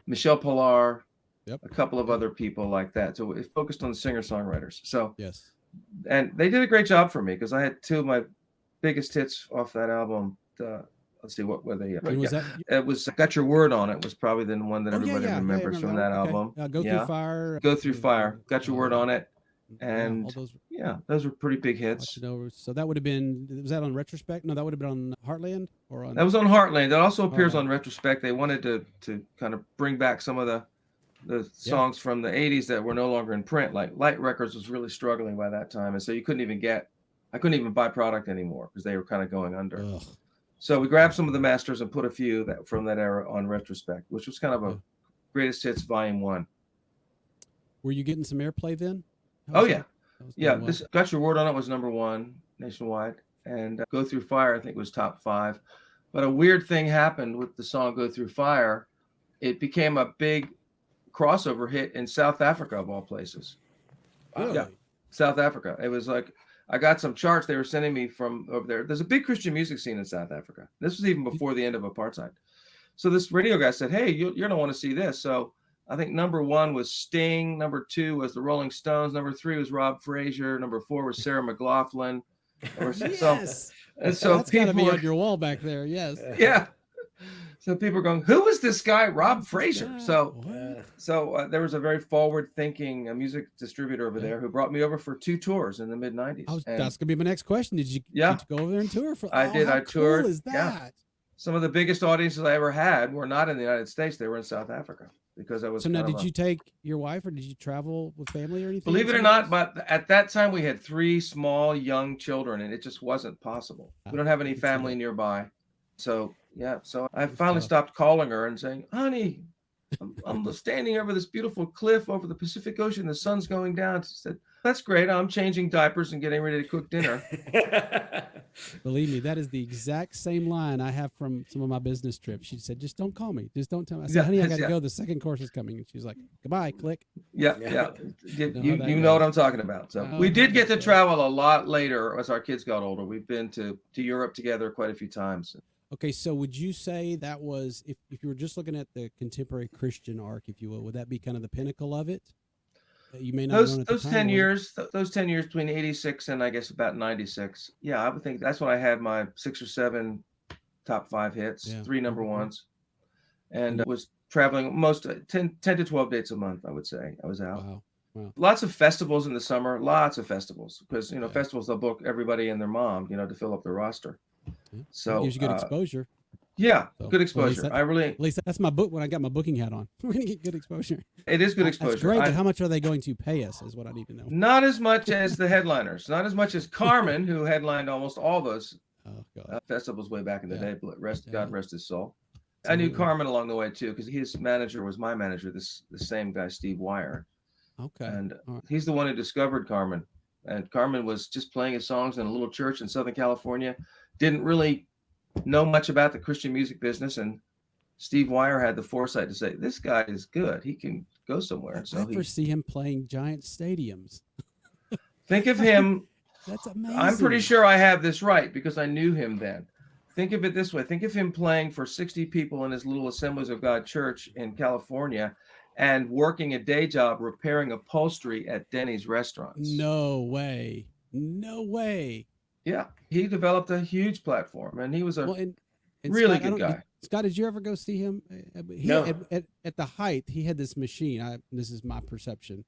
S3: Michelle Pillar, a couple of other people like that. So it focused on the singer-songwriters. So
S1: Yes.
S3: And they did a great job for me because I had two of my biggest hits off that album. Let's see, what were they?
S1: Was that?
S3: It was "Got Your Word on It" was probably the one that everybody remembers from that album.
S1: Go Through Fire.
S3: Go Through Fire. Got Your Word on It. And those were pretty big hits.
S1: So that would have been, was that on Retrospect? No, that would have been on Heartland or on.
S3: That was on Heartland. That also appears on Retrospect. They wanted to kind of bring back some of the songs from the 80s that were no longer in print. Like Light Records was really struggling by that time, and so I couldn't even buy product anymore because they were kind of going under. Ugh. So we grabbed some of the masters and put a few from that era on Retrospect, which was kind of a Greatest Hits Volume 1.
S1: Were you getting some airplay then?
S3: This Got Your Word on It was number 1 nationwide, and Go Through Fire I think was top 5. But a weird thing happened with the song Go Through Fire. It became a big crossover hit in South Africa, of all places.
S1: Really?
S3: Yeah, South Africa. It was like, I got some charts they were sending me from over there. There's a big Christian music scene in South Africa. This was even before the end of apartheid. So this radio guy said, hey, you're going to want to see this. So I think number 1 was Sting. Number 2 was the Rolling Stones. Number 3 was Rou Frazier. Number 4 was Sarah McLachlan.
S1: Yes.
S3: And so
S1: that's got to be on your wall back there. Yes.
S3: Yeah. So people are going, who is this guy, Rou Frazier? So there was a very forward-thinking music distributor over there who brought me over for 2 tours in the mid-'90s.
S1: That's going to be my next question. Did you go over there and tour?
S3: I did. I toured.
S1: Cool is that?
S3: Yeah. Some of the biggest audiences I ever had were not in the United States. They were in South Africa because I was.
S1: So now, did you take your wife or did you travel with family or anything?
S3: Believe it or not, but at that time we had 3 small young children and it just wasn't possible. We don't have any family nearby. So I finally stopped calling her and saying, honey, I'm standing over this beautiful cliff over the Pacific Ocean. The sun's going down. She said, that's great. I'm changing diapers and getting ready to cook dinner.
S1: Believe me, that is the exact same line I have from some of my business trips. She said, just don't call me. Just don't tell me. I said, honey, I got to go. The second course is coming. And she's like, goodbye, click.
S3: Yeah. You know what I'm talking about. So we did get to travel a lot later as our kids got older. We've been to Europe together quite a few times.
S1: Okay, so would you say that was, if you were just looking at the contemporary Christian arc, if you will, would that be kind of the pinnacle of it? You may not
S3: those 10 years between 86 and I guess about 96. Yeah, I would think that's when I had my 6 or 7 top 5 hits, 3 number 1s, and was traveling most 10 to 12 dates a month. I would say I was out. Wow. Lots of festivals in the summer. Lots of festivals because festivals they'll book everybody and their mom to fill up the roster. So
S1: it gives you good exposure.
S3: Yeah, so, good exposure.
S1: At least that's my book when I got my booking hat on. We're gonna get good exposure.
S3: It is good exposure.
S1: That's great, but how much are they going to pay us is what I need to know.
S3: Not as much as the headliners. Not as much as Carmen, who headlined almost all those festivals way back in the day. God rest his soul. I knew Carmen along the way too, because his manager was my manager. The same guy, Steve Wire.
S1: Okay.
S3: And he's the one who discovered Carmen. And Carmen was just playing his songs in a little church in Southern California. Didn't really know much about the Christian music business, and Steve Wire had the foresight to say, this guy is good. He can go somewhere. So
S1: I foresee him playing giant stadiums.
S3: Think of him.
S1: That's amazing.
S3: I'm pretty sure I have this right because I knew him then. Think of it this way. Think of him playing for 60 people in his little Assemblies of God church in California and working a day job repairing upholstery at Denny's restaurants.
S1: No way.
S3: Yeah, he developed a huge platform, and he was a really good guy.
S1: Scott, did you ever go see him?
S2: No.
S1: At the height, he had this machine. This is my perception,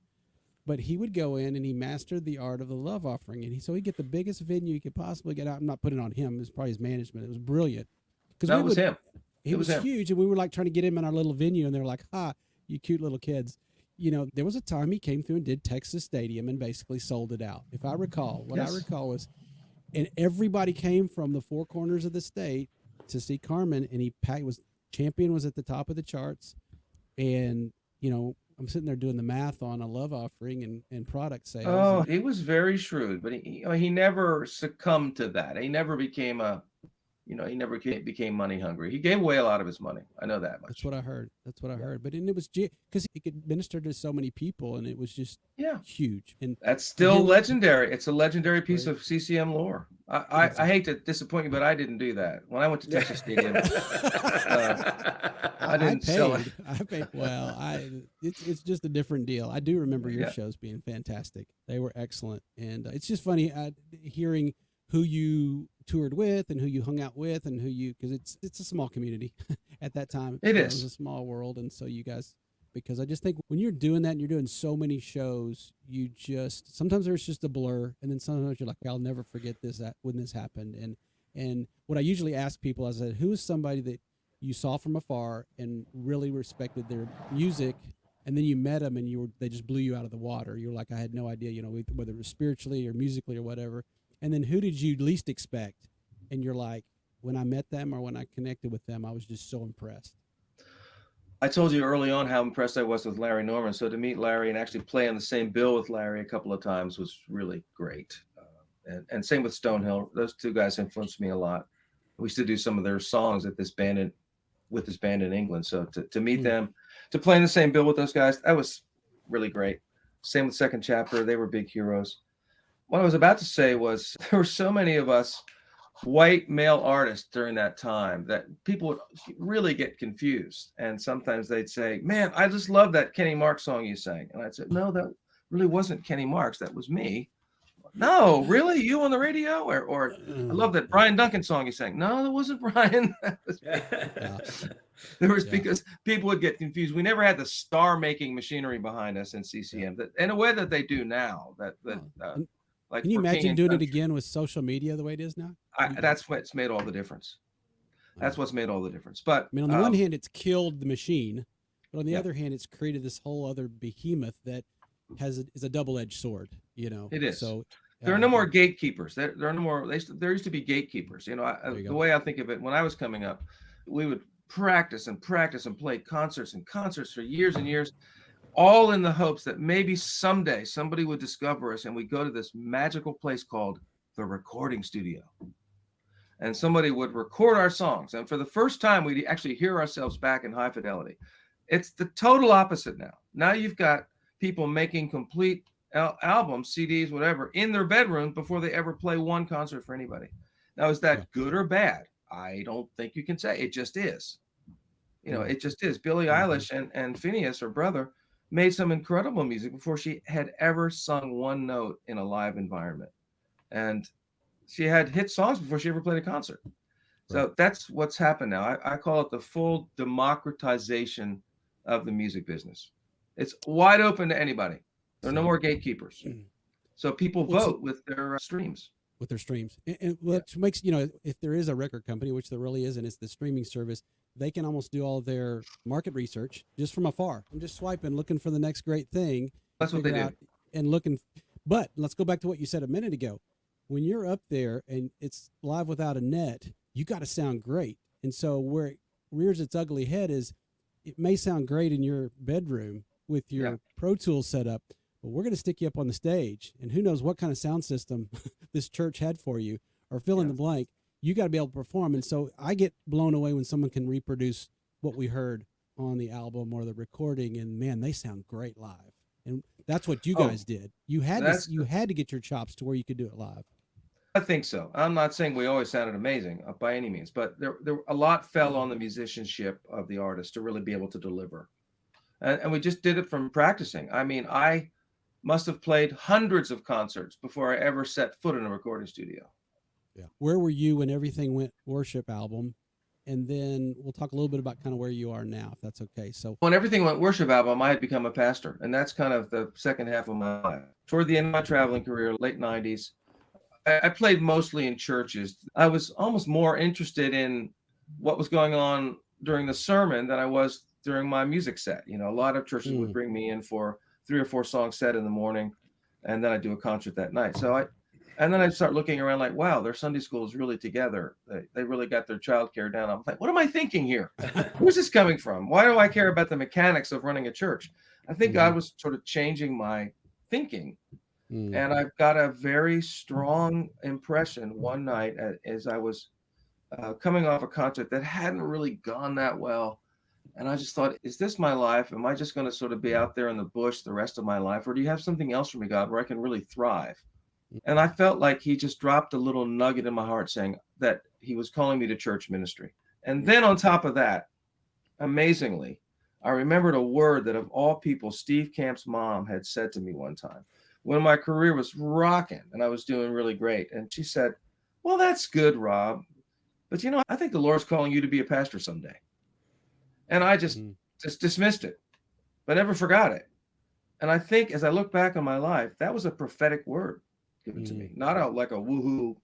S1: but he would go in and he mastered the art of the love offering, and he'd get the biggest venue he could possibly get out. I'm not putting it on him; it was probably his management. It was brilliant.
S3: That was him.
S1: He was huge, and we were like trying to get him in our little venue, and they were like, "Ha, you cute little kids." There was a time he came through and did Texas Stadium and basically sold it out. If I recall, what I recall was. And everybody came from the 4 corners of the state to see Carmen, and Champion was at the top of the charts. And, I'm sitting there doing the math on a love offering and product sales.
S3: Oh, he was very shrewd, but he never succumbed to that. He never became became money hungry. He gave away a lot of his money. I know that much.
S1: That's what I heard. But it was because he could minister to so many people, and it was just huge. And
S3: that's still legendary. It's a legendary piece of CCM lore. I hate to disappoint you, but I didn't do that. When I went to Texas Stadium, I didn't sell it.
S1: I paid. Well, it's just a different deal. I do remember your
S3: Yeah.
S1: shows being fantastic. They were excellent, and it's just funny hearing who you toured with and who you hung out with and because it's a small community at that time.
S3: It
S1: was
S3: is.
S1: a small world, and so you guys. Because I just think when you're doing that and you're doing so many shows, sometimes there's just a blur, and then sometimes you're like, I'll never forget when this happened. And what I usually ask people is, who is somebody that you saw from afar and really respected their music, and then you met them and they just blew you out of the water. You're like, I had no idea, whether it was spiritually or musically or whatever. And then who did you least expect? And you're like, when I met them or when I connected with them, I was just so impressed.
S3: I told you early on how impressed I was with Larry Norman. So to meet Larry and actually play on the same bill with Larry a couple of times was really great. And same with Stonehill. Those two guys influenced me a lot. We used to do some of their songs with this band in England. So to meet them, to play in the same bill with those guys, that was really great. Same with Second Chapter. They were big heroes. What I was about to say was there were so many of us white male artists during that time that people would really get confused. And sometimes they'd say, man, I just love that Kenny Marks song you sang. And I'd say, no, that really wasn't Kenny Marks. That was me. No, really? You on the radio? Or I love that Brian Duncan song you sang. No, that wasn't Brian. That was because people would get confused. We never had the star-making machinery behind us in CCM in a way that they do now. Like,
S1: can you imagine doing it again with social media the way it is now?
S3: That's what's made all the difference. That's what's made all the difference. But
S1: I mean, on the one hand, it's killed the machine, but on the other hand, it's created this whole other behemoth that is a double-edged sword.
S3: It is.
S1: So
S3: there are no more gatekeepers. There are no more. There used to be gatekeepers. The way I think of it, when I was coming up, we would practice and play concerts for years and years, all in the hopes that maybe someday somebody would discover us and we go to this magical place called the recording studio. And somebody would record our songs. And for the first time, we'd actually hear ourselves back in high fidelity. It's the total opposite now. Now you've got people making complete albums, CDs, whatever, in their bedroom before they ever play one concert for anybody. Now, is that good or bad? I don't think you can say. It just is. It just is. Billie Eilish and Phineas, her brother, made some incredible music before she had ever sung one note in a live environment. And she had hit songs before she ever played a concert. So that's what's happened now. I call it the full democratization of the music business. It's wide open to anybody. There are no more gatekeepers. So people vote with their streams.
S1: With their streams. And which makes, if there is a record company, which there really is, and it's the streaming service, they can almost do all their market research just from afar. I'm just swiping, looking for the next great thing.
S3: That's what they do.
S1: And looking. But let's go back to what you said a minute ago. When you're up there and it's live without a net, you got to sound great. And so where it rears its ugly head is it may sound great in your bedroom with your Pro Tools setup, but we're going to stick you up on the stage. And who knows what kind of sound system this church had for you, or fill in the blank. You got to be able to perform. And so I get blown away when someone can reproduce what we heard on the album or the recording, and man, they sound great live. And that's what you guys did. You had to get your chops to where you could do it live.
S3: I think so. I'm not saying we always sounded amazing by any means, but there a lot fell on the musicianship of the artist to really be able to deliver. And we just did it from practicing. I mean, I must have played hundreds of concerts before I ever set foot in a recording studio.
S1: Yeah. Where were you when Everything Went Worship album? And then we'll talk a little bit about kind of where you are now, if that's okay. So
S3: when Everything Went Worship album, I had become a pastor, and that's kind of the second half of my life. Toward the end of my traveling career, late 90s, I played mostly in churches. I was almost more interested in what was going on during the sermon than I was during my music set. A lot of churches would bring me in for 3 or 4 songs set in the morning, and then I'd do a concert that night. And then I'd start looking around like, wow, their Sunday school is really together. They really got their childcare down. I'm like, what am I thinking here? Where's this coming from? Why do I care about the mechanics of running a church? I think God was sort of changing my thinking. And I've got a very strong impression one night as I was coming off a concert that hadn't really gone that well. And I just thought, is this my life? Am I just going to sort of be out there in the bush the rest of my life? Or do you have something else for me, God, where I can really thrive? And I felt like he just dropped a little nugget in my heart saying that he was calling me to church ministry. And then on top of that, amazingly, I remembered a word that of all people, Steve Camp's mom had said to me one time when my career was rocking and I was doing really great. And she said, well, that's good, Rob. But I think the Lord's calling you to be a pastor someday. And I just dismissed it, but never forgot it. And I think as I look back on my life, that was a prophetic word given to me, not like a woohoo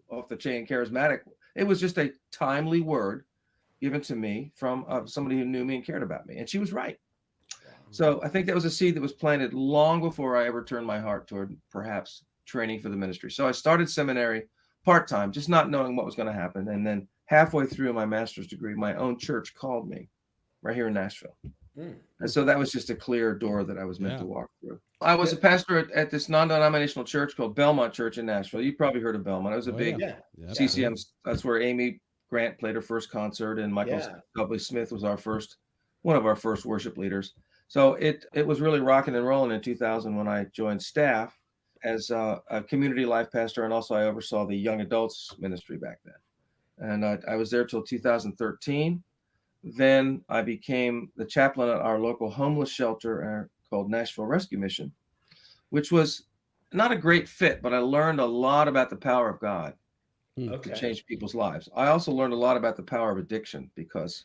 S3: off the chain charismatic. It was just a timely word given to me from somebody who knew me and cared about me. And she was right. So I think that was a seed that was planted long before I ever turned my heart toward perhaps training for the ministry. So I started seminary part-time, just not knowing what was going to happen. And then halfway through my master's degree, my own church called me right here in Nashville. And so that was just a clear door that I was meant to walk through. I was a pastor at this non-denominational church called Belmont Church in Nashville. You probably heard of Belmont. It was a big CCM. That's where Amy Grant played her first concert, and Michael W. Smith was one of our first worship leaders. So it was really rocking and rolling in 2000 when I joined staff as a community life pastor, and also I oversaw the young adults ministry back then. And I was there till 2013. Then I became the chaplain at our local homeless shelter called Nashville Rescue Mission, which was not a great fit, but I learned a lot about the power of God to change people's lives. I also learned a lot about the power of addiction, because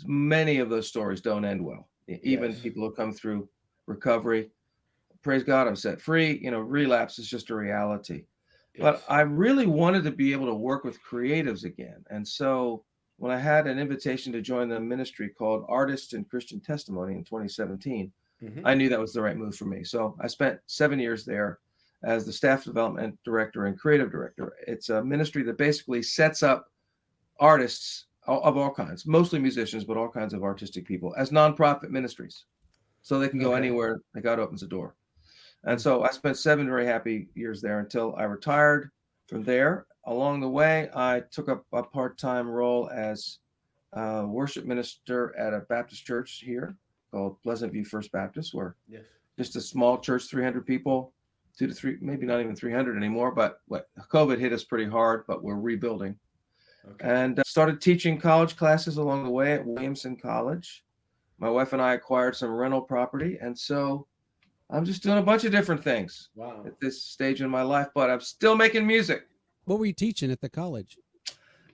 S3: many of those stories don't end well. Even people who come through recovery, praise God, I'm set free. Relapse is just a reality. Yes. But I really wanted to be able to work with creatives again. And so when I had an invitation to join the ministry called Artists in Christian Testimony in 2017, I knew that was the right move for me. So I spent 7 years there as the staff development director and creative director. It's a ministry that basically sets up artists of all kinds, mostly musicians, but all kinds of artistic people, as nonprofit ministries. So they can go anywhere that God opens a door. And so I spent 7 very happy years there until I retired from there. Along the way, I took up a part-time role as a worship minister at a Baptist church here called Pleasant View First Baptist, where just a small church, 300 people, 2 to 3, maybe not even 300 anymore, but COVID hit us pretty hard, but we're rebuilding. And started teaching college classes along the way at Williamson College. My wife and I acquired some rental property, and so I'm just doing a bunch of different things at this stage in my life, but I'm still making music.
S1: What were you teaching at the college?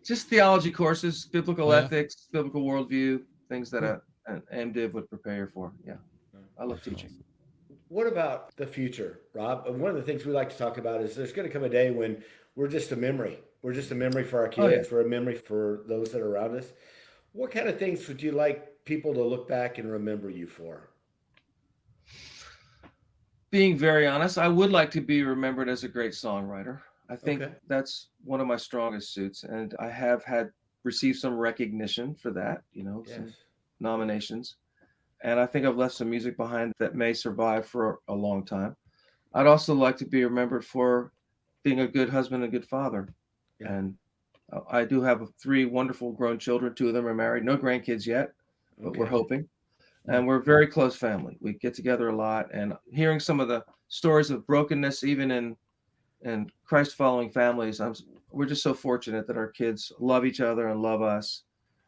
S3: Just theology courses, biblical ethics, biblical worldview, things that an MDiv would prepare you for. Yeah, I love teaching.
S2: What about the future, Rob? One of the things we like to talk about is there's going to come a day when we're just a memory. We're just a memory for our kids. We're a memory for those that are around us. What kind of things would you like people to look back and remember you for?
S3: Being very honest, I would like to be remembered as a great songwriter. I think that's one of my strongest suits, and I have received some recognition for that, some nominations. And I think I've left some music behind that may survive for a long time. I'd also like to be remembered for being a good husband and good father. And I do have 3 wonderful grown children. 2 of them are married, no grandkids yet, but we're hoping. And we're a very close family. We get together a lot, and hearing some of the stories of brokenness, even in Christ-following families, we're just so fortunate that our kids love each other and love us.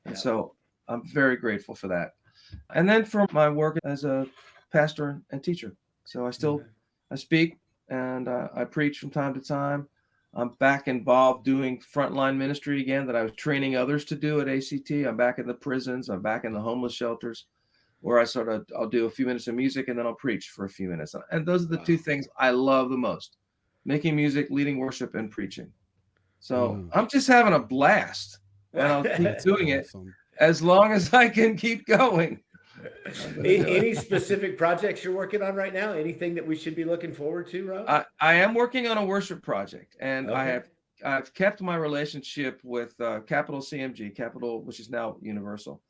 S3: And so I'm very grateful for that. And then for my work as a pastor and teacher. So I speak and I preach from time to time. I'm back involved doing frontline ministry again that I was training others to do at ACT. I'm back in the prisons. I'm back in the homeless shelters, where I'll do a few minutes of music and then I'll preach for a few minutes. And those are the 2 things I love the most: making music, leading worship, and preaching. So I'm just having a blast, and I'll keep doing it as long as I can keep going.
S2: Any specific projects you're working on right now? Anything that we should be looking forward to, Rob?
S3: I am working on a worship project, and I've kept my relationship with Capital CMG, Capital, which is now Universal.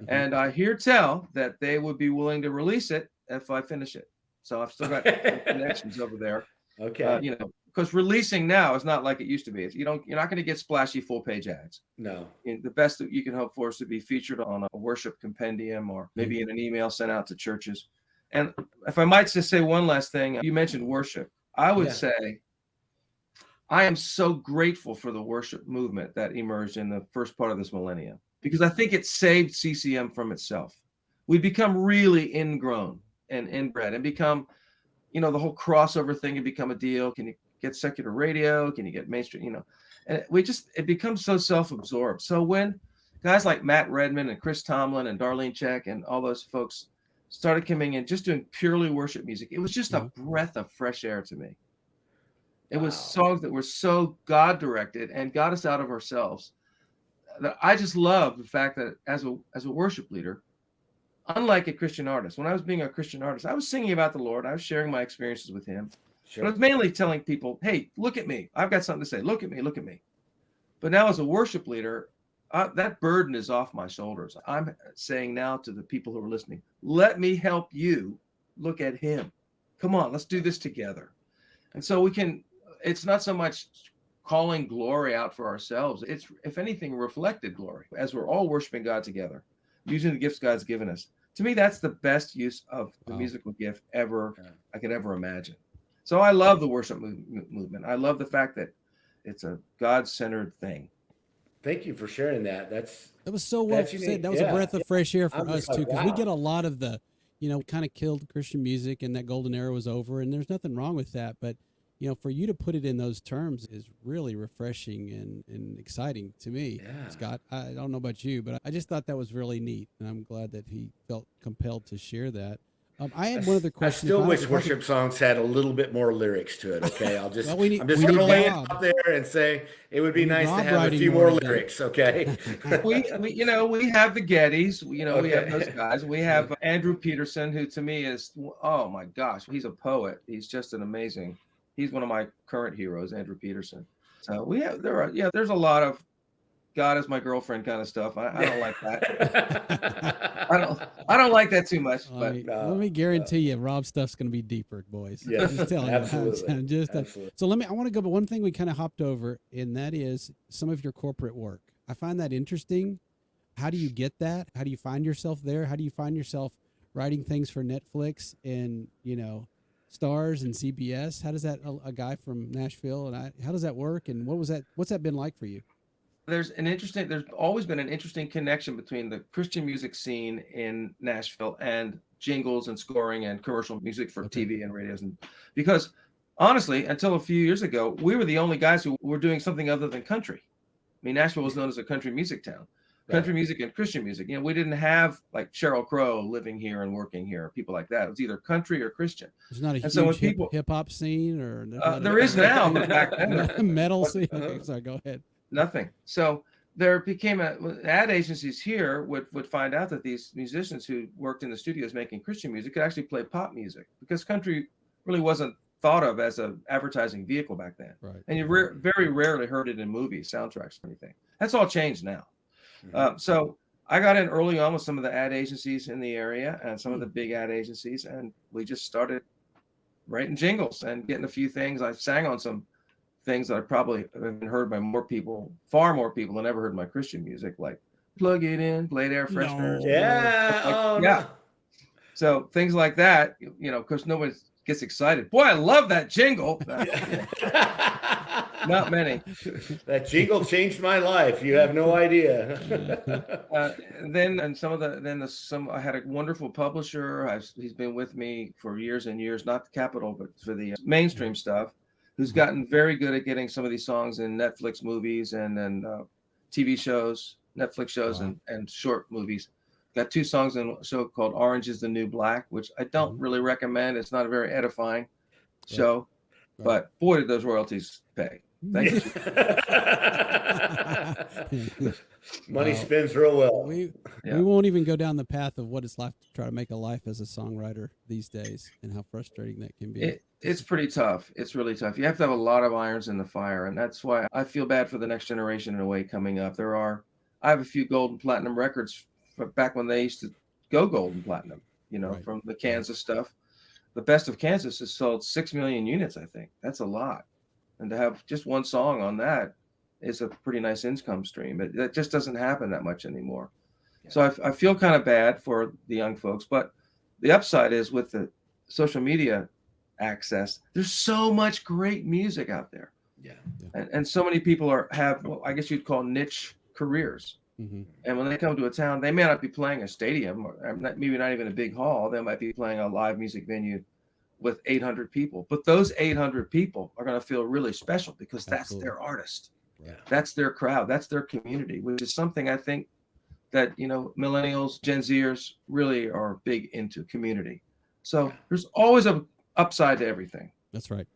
S3: And I hear tell that they would be willing to release it if I finish it. So I've still got connections over there. Because releasing now is not like it used to be. You're not going to get splashy full-page ads.
S2: No.
S3: The best that you can hope for is to be featured on a worship compendium, or maybe in an email sent out to churches. And if I might just say one last thing, you mentioned worship. I would say I am so grateful for the worship movement that emerged in the first part of this millennium, because I think it saved CCM from itself. We'd become really ingrown and inbred and become, the whole crossover thing had become a deal. Can you get secular radio? Can you get mainstream? And it becomes so self-absorbed. So when guys like Matt Redman and Chris Tomlin and Darlene Check and all those folks started coming in just doing purely worship music, it was just a breath of fresh air to me. It was songs that were so God-directed and got us out of ourselves. That I just love the fact that as a worship leader, unlike a Christian artist, when I was being a Christian artist, I was singing about the Lord. I was sharing my experiences with him. Sure. But I was mainly telling people, hey, look at me. I've got something to say. Look at me. Look at me. But now as a worship leader, that burden is off my shoulders. I'm saying now to the people who are listening, let me help you look at him. Come on, let's do this together. And so it's not so much calling glory out for ourselves. It's, if anything, reflected glory as we're all worshiping God together, using the gifts God's given us. To me, that's the best use of the musical gift I could ever imagine. So I love the worship movement. I love the fact that it's a God-centered thing.
S2: Thank you for sharing that.
S1: That was so well said. That was a breath of fresh air for us too, because we get a lot of the, kind of killed Christian music, and that golden era was over, and there's nothing wrong with that. But for you to put it in those terms is really refreshing and exciting to me, Scott. I don't know about you, but I just thought that was really neat, and I'm glad that he felt compelled to share that. I had one other question.
S2: I still wish worship songs had a little bit more lyrics to it. Okay, I'm just going to lay it out there and say it would be nice to have a few more lyrics. Okay,
S3: we have the Gettys. We have those guys. We have Andrew Peterson, who to me is, oh my gosh, he's a poet. He's just an amazing. He's one of my current heroes, Andrew Peterson. So there's a lot of God is my girlfriend kind of stuff. I don't like that. I don't like that too much. But
S1: let me guarantee you, Rob's stuff's going to be deeper, boys.
S2: Yeah, absolutely.
S1: So I want to go, but one thing we kind of hopped over, and that is some of your corporate work. I find that interesting. How do you get that? How do you find yourself there? How do you find yourself writing things for Netflix and Stars and CBS? How does that, a guy from Nashville, and how does that work? And what's that been like for you?
S3: There's always been an interesting connection between the Christian music scene in Nashville and jingles and scoring and commercial music for TV and radios. And because honestly, until a few years ago, we were the only guys who were doing something other than country. I mean, Nashville was known as a country music town. Country music and Christian music. We didn't have like Sheryl Crow living here and working here, people like that. It was either country or Christian.
S1: There's not a huge hip hop scene, or
S3: there is now, but back then
S1: metal scene. Okay, sorry, go ahead.
S3: Nothing. So there became ad agencies here would find out that these musicians who worked in the studios making Christian music could actually play pop music, because country really wasn't thought of as an advertising vehicle back then.
S1: Right.
S3: And you very rarely heard it in movies, soundtracks, or anything. That's all changed now. So I got in early on with some of the ad agencies in the area and some of the big ad agencies, and we just started writing jingles and getting a few things. I sang on some things that I probably have been heard by far more people than ever heard my Christian music, like Plug It In, Blade Air Freshener.
S2: No.
S3: So things like that, because nobody gets excited. Boy, I love that jingle. Not many.
S2: That jingle changed my life. You have no idea.
S3: I had a wonderful publisher. He's been with me for years and years, not the Capitol, but for the mainstream stuff, who's gotten very good at getting some of these songs in Netflix movies and then TV shows, Netflix shows, and short movies. Got 2 songs in a show called Orange is the New Black, which I don't really recommend. It's not a very edifying show, but boy, did those royalties pay. Thank
S2: you. Money spends real well.
S1: We won't even go down the path of what it's like to try to make a life as a songwriter these days and how frustrating that can be.
S3: It's pretty tough. It's really tough. You have to have a lot of irons in the fire. And that's why I feel bad for the next generation in a way coming up. I have a few gold and platinum records from back when they used to go gold and platinum, from the Kansas stuff. The Best of Kansas has sold 6 million units, I think. That's a lot. And to have just one song on that is a pretty nice income stream. That just doesn't happen that much anymore. Yeah. So I feel kind of bad for the young folks. But the upside is with the social media access. There's so much great music out there.
S2: Yeah.
S3: And so many people have what I guess you'd call niche careers.
S1: Mm-hmm.
S3: And when they come to a town, they may not be playing a stadium or maybe not even a big hall. They might be playing a live music venue with 800 people. But those 800 people are going to feel really special because that's
S1: Absolutely.
S3: their artist.
S2: Yeah.
S3: That's their crowd. That's their community, which is something I think that, millennials, Gen Zers really are big into community. So there's always a upside to everything.
S1: That's right.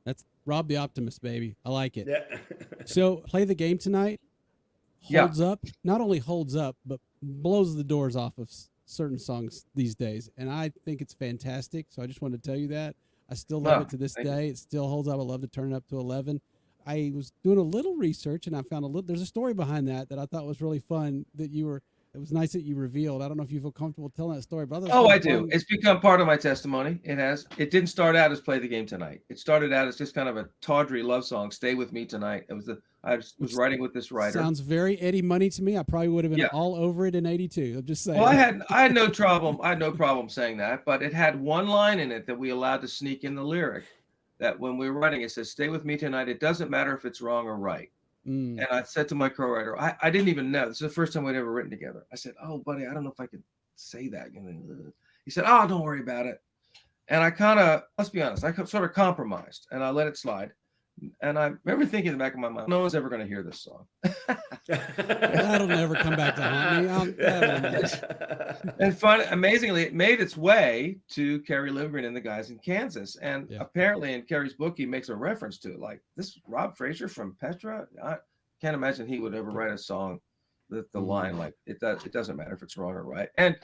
S1: That's Rob the Optimist, baby. I like it.
S2: Yeah.
S1: So Play the Game Tonight holds up, not only holds up, but blows the doors off of certain songs these days. And I think it's fantastic. So I just wanted to tell you that. I still love it to this day. It still holds up. I love to turn it up to 11. I was doing a little research and I found there's a story behind that I thought was really fun it was nice that you revealed. I don't know if you feel comfortable telling that story, but
S3: I do. It's become part of my testimony. It has. It didn't start out as Play the Game Tonight. It started out as just kind of a tawdry love song, Stay With Me Tonight. It was I was writing with this writer.
S1: Sounds very Eddie Money to me. I probably would have been all over it in 82. I'm just saying.
S3: Well, I had no problem. I had no problem saying that, but it had one line in it that we allowed to sneak in the lyric that when we were writing, it says, Stay with me tonight. It doesn't matter if it's wrong or right. And I said to my co-writer, I didn't even know. This is the first time we'd ever written together. I said, oh, buddy, I don't know if I could say that. He said, oh, don't worry about it. And I let's be honest, I sort of compromised and I let it slide. And I remember thinking in the back of my mind, no one's ever going to hear this song.
S1: That'll never come back to haunt me.
S3: And amazingly, it made its way to Kerry Livgren and the guys in Kansas. And apparently in Kerry's book, he makes a reference to it. Like, this Rou Frazier from Petra? I can't imagine he would ever write a song that the line, like, it doesn't matter if it's wrong or right. And,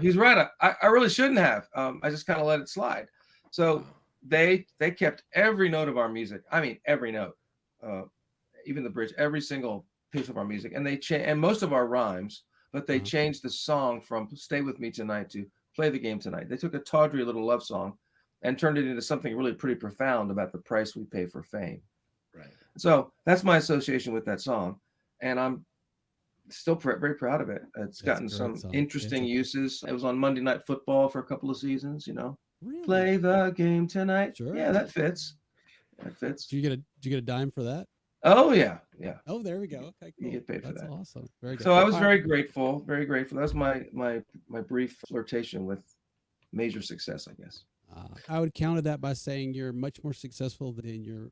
S3: he's right. I really shouldn't have. I just kind of let it slide. So they kept every note of our music. I mean, every note, even the bridge, every single piece of our music. And and most of our rhymes, but they changed the song from Stay With Me Tonight to Play the Game Tonight. They took a tawdry little love song and turned it into something really pretty profound about the price we pay for fame.
S2: Right.
S3: So that's my association with that song. And I'm still very proud of it. It's gotten some interesting uses. It was on Monday Night Football for a couple of seasons,
S1: Really?
S3: Play the game tonight.
S1: Sure.
S3: Yeah, that fits. Did
S1: you get a dime for that?
S3: Oh yeah.
S1: Oh, there we go. Okay, cool.
S3: You get paid for that.
S1: That's awesome. Very good.
S3: So I was very grateful. Very grateful. That was my brief flirtation with major success, I guess.
S1: I would counter that by saying you're much more successful than you're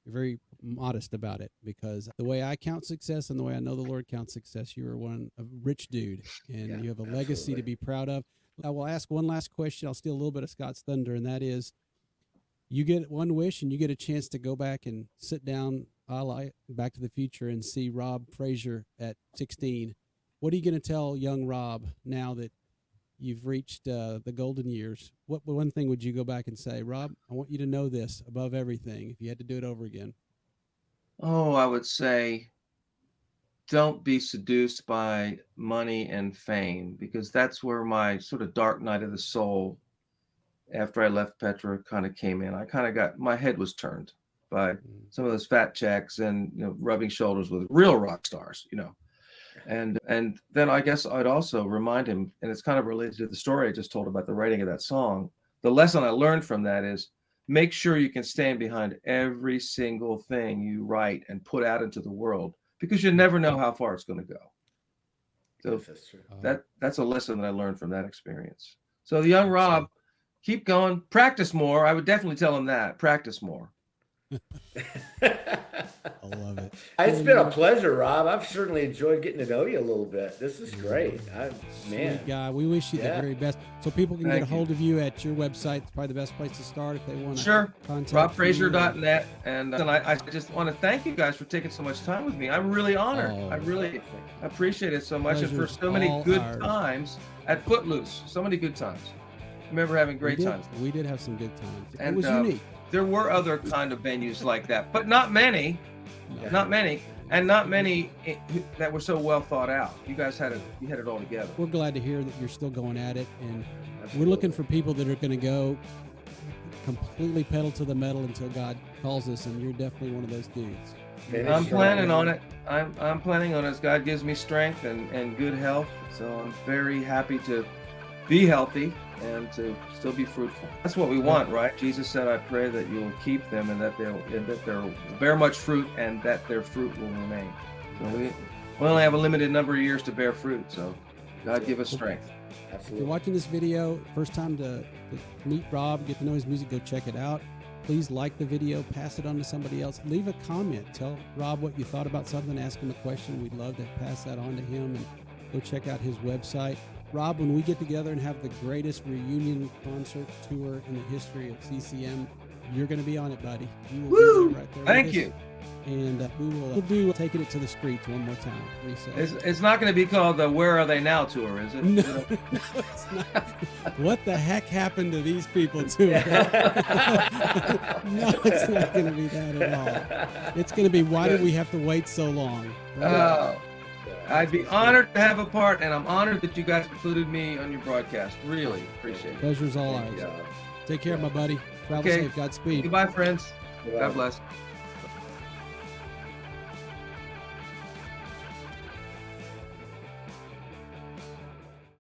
S1: very modest about it, because the way I count success and the way I know the Lord counts success, you are a rich dude and you have a legacy to be proud of. I will ask one last question. I'll steal a little bit of Scott's thunder, and that is, you get one wish and you get a chance to go back and sit down Back to the Future and see Rou Frazier at 16. What are you going to tell young Rob now that you've reached the golden years? What one thing would you go back and say, Rob, I want you to know this above everything, if you had to do it over again?
S3: Oh, I would say, don't be seduced by money and fame, because that's where my sort of dark night of the soul after I left Petra kind of came in. I kind of my head was turned by some of those fat checks and, rubbing shoulders with real rock stars, And then I guess I'd also remind him, and it's kind of related to the story I just told about the writing of that song. The lesson I learned from that is, make sure you can stand behind every single thing you write and put out into the world, because you never know how far it's going to go. So
S2: that's true.
S3: That's a lesson that I learned from that experience. So the young Rob, keep going, practice more. I would definitely tell him that, practice more.
S1: I love it.
S2: It's been a pleasure, Rob. I've certainly enjoyed getting to know you a little bit. This is great.
S1: Sweet guy. We wish you the very best. So people can get a hold of you at your website. It's probably the best place to start if they want to contact you. RouFrazier.net.
S3: And I just want to thank you guys for taking so much time with me. I'm really honored. I really appreciate it so much. And for so many good times at Footloose. So many good times. I remember having great times.
S1: We did have some good times.
S3: And,
S1: it was unique.
S3: There were other kind of venues like that, but not many, and not many that were so well thought out. You guys had it all together.
S1: We're glad to hear that you're still going at it, and we're looking for people that are going to go completely pedal to the metal until God calls us, and you're definitely one of those dudes.
S3: I'm planning on it. I'm planning on it as God gives me strength and good health. So I'm very happy to be healthy and to still be fruitful. That's what we want, right? Jesus said, I pray that you'll keep them and that they'll bear much fruit and that their fruit will remain. So we only have a limited number of years to bear fruit, so God give us strength.
S2: Absolutely.
S1: If you're watching this video, first time to meet Rob, get to know his music, go check it out. Please like the video, pass it on to somebody else. Leave a comment. Tell Rob what you thought about something, ask him a question. We'd love to pass that on to him, and go check out his website. Rob, when we get together and have the greatest reunion concert tour in the history of CCM, you're going to be on it, buddy. You will be right there.
S3: Thank you.
S1: And we'll do Taking It to the Streets one more time.
S3: It's not going to be called the Where Are They Now tour, is it?
S1: No, no, it's not. What the heck happened to these people tour? No, it's not going to be that at all. It's going to be, why did we have to wait so long?
S3: I'd be honored to have a part, and I'm honored that you guys included me on your broadcast. Really appreciate it.
S1: Pleasure's all ours. Take care, my buddy. Travel safe. Godspeed.
S3: Goodbye, friends.
S2: Goodbye.
S3: God bless.